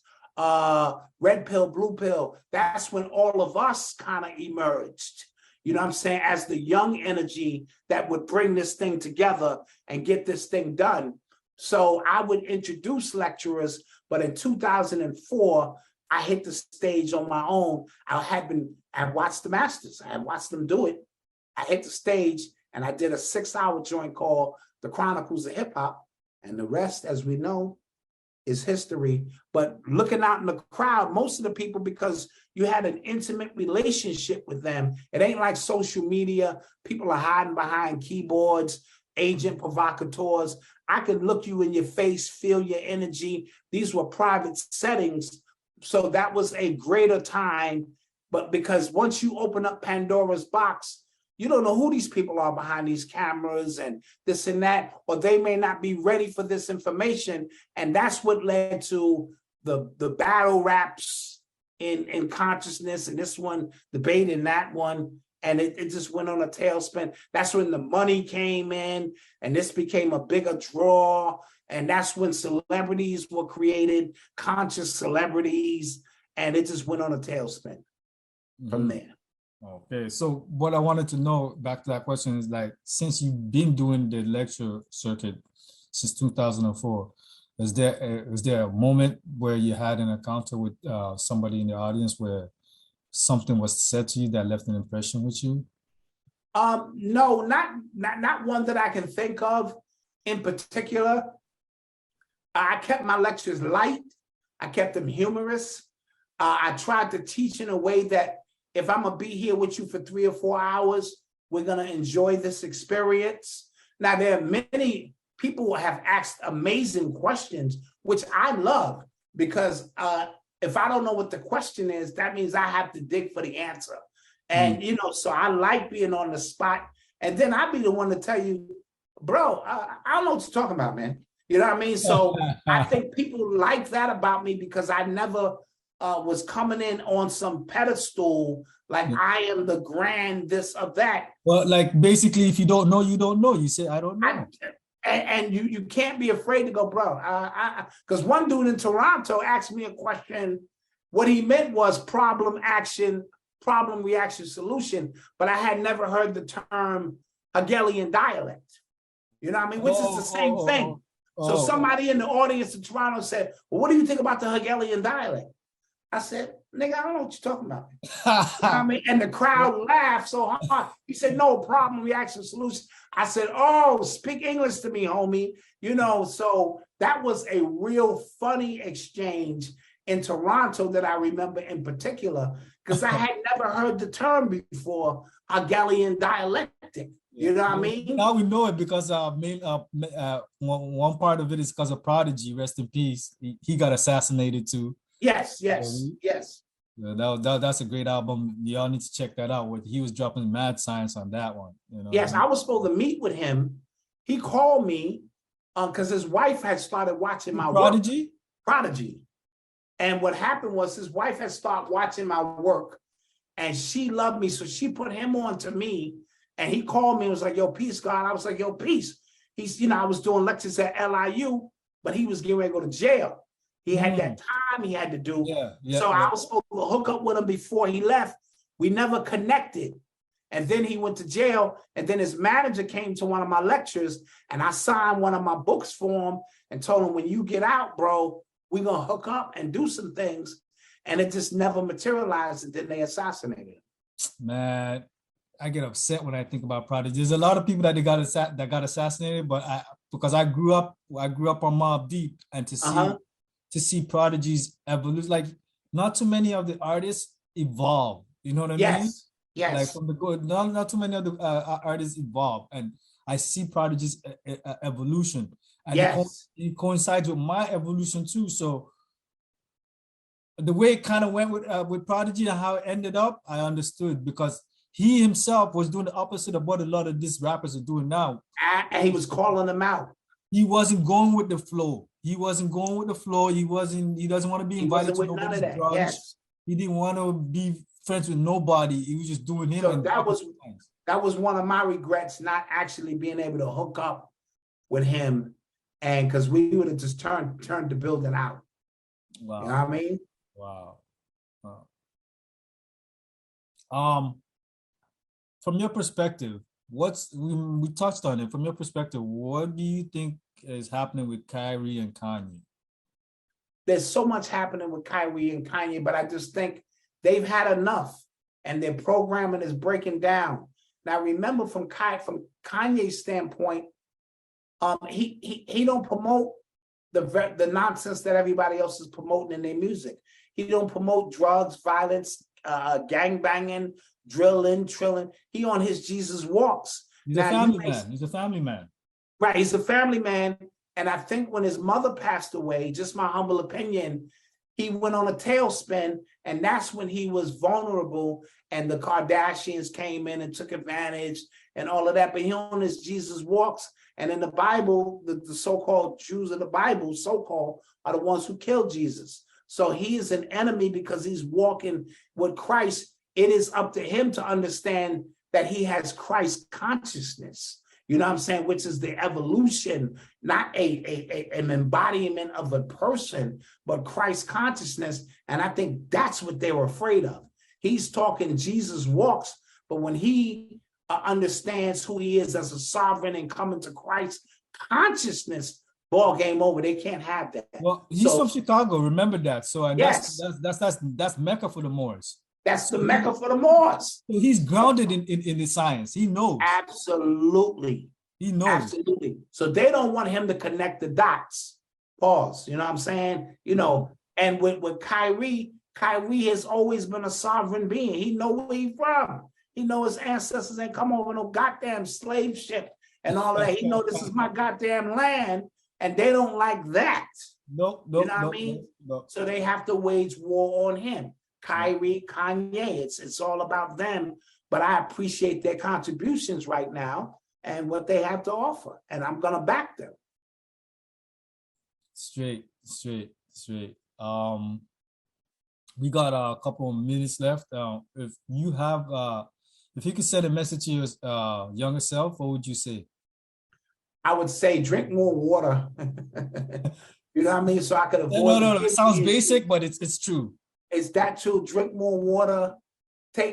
Red Pill, Blue Pill, that's when all of us kind of emerged, you know what I'm saying, as the young energy that would bring this thing together and get this thing done. So I would introduce lecturers, but in 2004, I hit the stage on my own. I watched the masters. I had watched them do it. I hit the stage and I did a 6-hour joint called The Chronicles of Hip Hop. And the rest, as we know, is history. But looking out in the crowd, most of the people, because you had an intimate relationship with them, it ain't like social media. People are hiding behind keyboards, agent provocateurs. I could look you in your face, feel your energy. These were private settings. So that was a greater time. But because once you open up Pandora's box, you don't know who these people are behind these cameras and this and that, or they may not be ready for this information. And that's what led to the battle raps in consciousness, and this one debating that one. And it just went on a tailspin. That's when the money came in, and this became a bigger draw. And that's when celebrities were created, conscious celebrities, and it just went on a tailspin from there. Okay, so what I wanted to know, back to that question, is like, since you've been doing the lecture circuit since 2004, is there a moment where you had an encounter with somebody in the audience where something was said to you that left an impression with you? No, not one that I can think of in particular. I kept my lectures light. I kept them humorous. I tried to teach in a way that if I'm gonna be here with you for 3 or 4 hours, we're gonna enjoy this experience. Now, there are many people who have asked amazing questions, which I love, because if I don't know what the question is, that means I have to dig for the answer. And, so I like being on the spot. And then I'll be the one to tell you, bro, I don't know what you're talking about, man. You know what I mean? So I think people like that about me, because I never was coming in on some pedestal, like I am the grand this or that. Well, like basically, if you don't know, you don't know. You say, I don't know. And you can't be afraid to go, bro. Because one dude in Toronto asked me a question. What he meant was problem, action, problem, reaction, solution. But I had never heard the term Hegelian dialect. You know what I mean? Which is the same thing. So somebody in the audience in Toronto said, well, what do you think about the Hegelian dialect? I said, nigga, I don't know what you're talking about. You know what I mean? And the crowd laughed so hard. He said, no, problem, reaction, solution. I said, oh, speak English to me, homie. So that was a real funny exchange in Toronto that I remember in particular, because I had never heard the term before, Hegelian dialectic. You know what I mean? Now we know it because one part of it is because of Prodigy, rest in peace. He got assassinated too. Yes. Yeah, that's a great album. Y'all need to check that out. He was dropping mad science on that one. Yes, I was supposed to meet with him. He called me because his wife had started watching my work. Prodigy. And what happened was his wife had started watching my work, and she loved me, so she put him on to me. And he called me and was like, yo, peace, God. I was like, yo, peace. He's, I was doing lectures at LIU, but he was getting ready to go to jail. He had that time he had to do. I was supposed to hook up with him before he left. We never connected. And then he went to jail. And then his manager came to one of my lectures, and I signed one of my books for him and told him, when you get out, bro, we're going to hook up and do some things. And it just never materialized. And then they assassinated him. Man, I get upset when I think about Prodigy. There's a lot of people that got assassinated, but because I grew up on Mobb Deep, and to see Prodigy's evolution, like not too many of the artists evolve. You know what I mean? Yes. Like from the good, not too many of the artists evolve, and I see Prodigy's evolution, and it coincides with my evolution too. So the way it kind of went with Prodigy and how it ended up, I understood, because he himself was doing the opposite of what a lot of these rappers are doing now. And he was calling them out. He wasn't going with the flow. He doesn't want to be invited to nobody's brunch. Yes. He didn't want to be friends with nobody. He was just doing him. So that was one of my regrets, not actually being able to hook up with him, and because we would have just turned the building out. Wow. You know what I mean? Wow. From your perspective, we touched on it. From your perspective, what do you think is happening with Kyrie and Kanye? there's so much happening with Kyrie and Kanye, but I just think they've had enough and their programming is breaking down. Now, remember from Kanye's standpoint, he don't promote the nonsense that everybody else is promoting in their music. He don't promote drugs, violence, gang banging, drilling, trilling. He on his Jesus walks. He's a family man. He's a family man. Right, he's a family man. And I think when his mother passed away, just my humble opinion, he went on a tailspin, and that's when he was vulnerable, and the Kardashians came in and took advantage and all of that. But he on his Jesus walks. And in the Bible, the so-called Jews of the Bible, so-called, are the ones who killed Jesus. So he is an enemy because he's walking with Christ. It is up to him to understand that he has Christ consciousness. You know what I'm saying? Which is the evolution, not an embodiment of a person, but Christ consciousness. And I think that's what they were afraid of. He's talking Jesus walks, but when he understands who he is as a sovereign and coming to Christ consciousness, ball game over. They can't have that. Well, he's from Chicago. Remember that. So and yes, that's Mecca for the Moors. That's the Mecca for the Moors. So he's grounded in the science. He knows. Absolutely. He knows. Absolutely. So they don't want him to connect the dots. Pause. You know what I'm saying? You know, and with Kyrie has always been a sovereign being. He know where he's from. He know his ancestors ain't come over no goddamn slave ship and all of that. He know this is my goddamn land, and they don't like that. No, you know what I mean? No. So they have to wage war on him. Kyrie, Kanye, it's all about them. But I appreciate their contributions right now and what they have to offer, and I'm gonna back them. Straight. We got a couple of minutes left. If you have, if you could send a message to your younger self, what would you say? I would say drink more water. You know what I mean? So I could avoid. No. It sounds basic, but it's true. Is that true? Drink more water.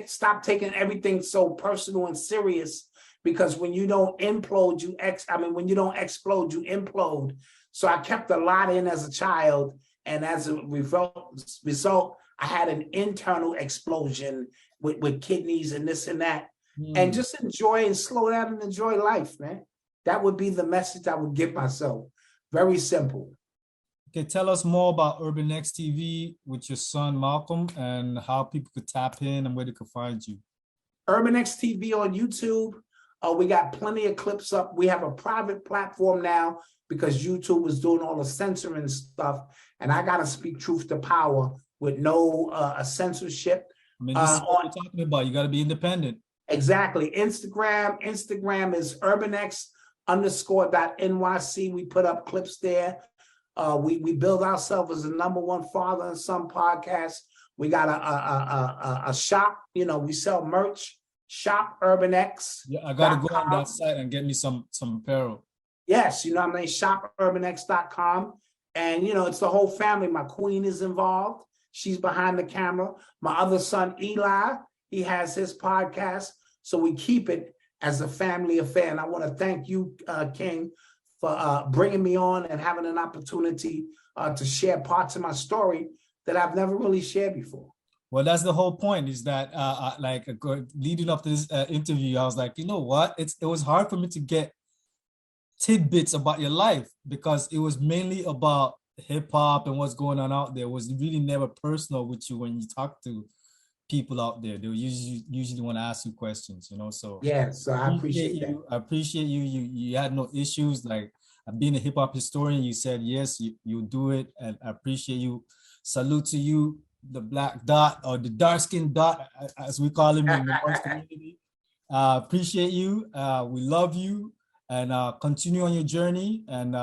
Stop taking everything so personal and serious, because when you don't implode, when you don't explode, you implode. So I kept a lot in as a child, and as a result, I had an internal explosion with kidneys and this and that. And just enjoy and slow down and enjoy life, man. That would be the message I would give myself. Very simple. Okay, tell us more about Urban X TV with your son Malcolm and how people could tap in and where they could find you. Urban X TV on YouTube. We got plenty of clips up. We have a private platform now because YouTube was doing all the censoring stuff, and I got to speak truth to power with no censorship. I mean, this is what we're talking about. You got to be independent. Exactly. Instagram is urbanx_.nyc. We put up clips there. We build ourselves as the #1 father and son podcast. We got a shop. You know, we sell merch. Shop Urban X. Yeah, I gotta go on that site and get me some apparel. Yes, you know what I mean. ShopUrbanX.com. And you know, it's the whole family. My queen is involved. She's behind the camera. My other son, Eli, he has his podcast. So we keep it as a family affair. And I want to thank you, King, for bringing me on and having an opportunity to share parts of my story that I've never really shared before. Well, that's the whole point, is that leading up to this interview, I was like, you know what? It was hard for me to get tidbits about your life because it was mainly about hip hop and what's going on out there. It was really never personal with you when you talk to people out there. They usually want to ask you questions, you know. So yeah, so I appreciate that. I appreciate you. You had no issues. Like being a hip hop historian, you said yes, you do it, and I appreciate you. Salute to you, the Black Dot, or the dark skin dot, as we call him in the Moors community. Appreciate you. We love you, and continue on your journey. And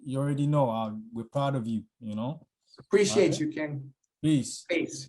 you already know we're proud of you. You know. Appreciate you, King. Peace. Peace.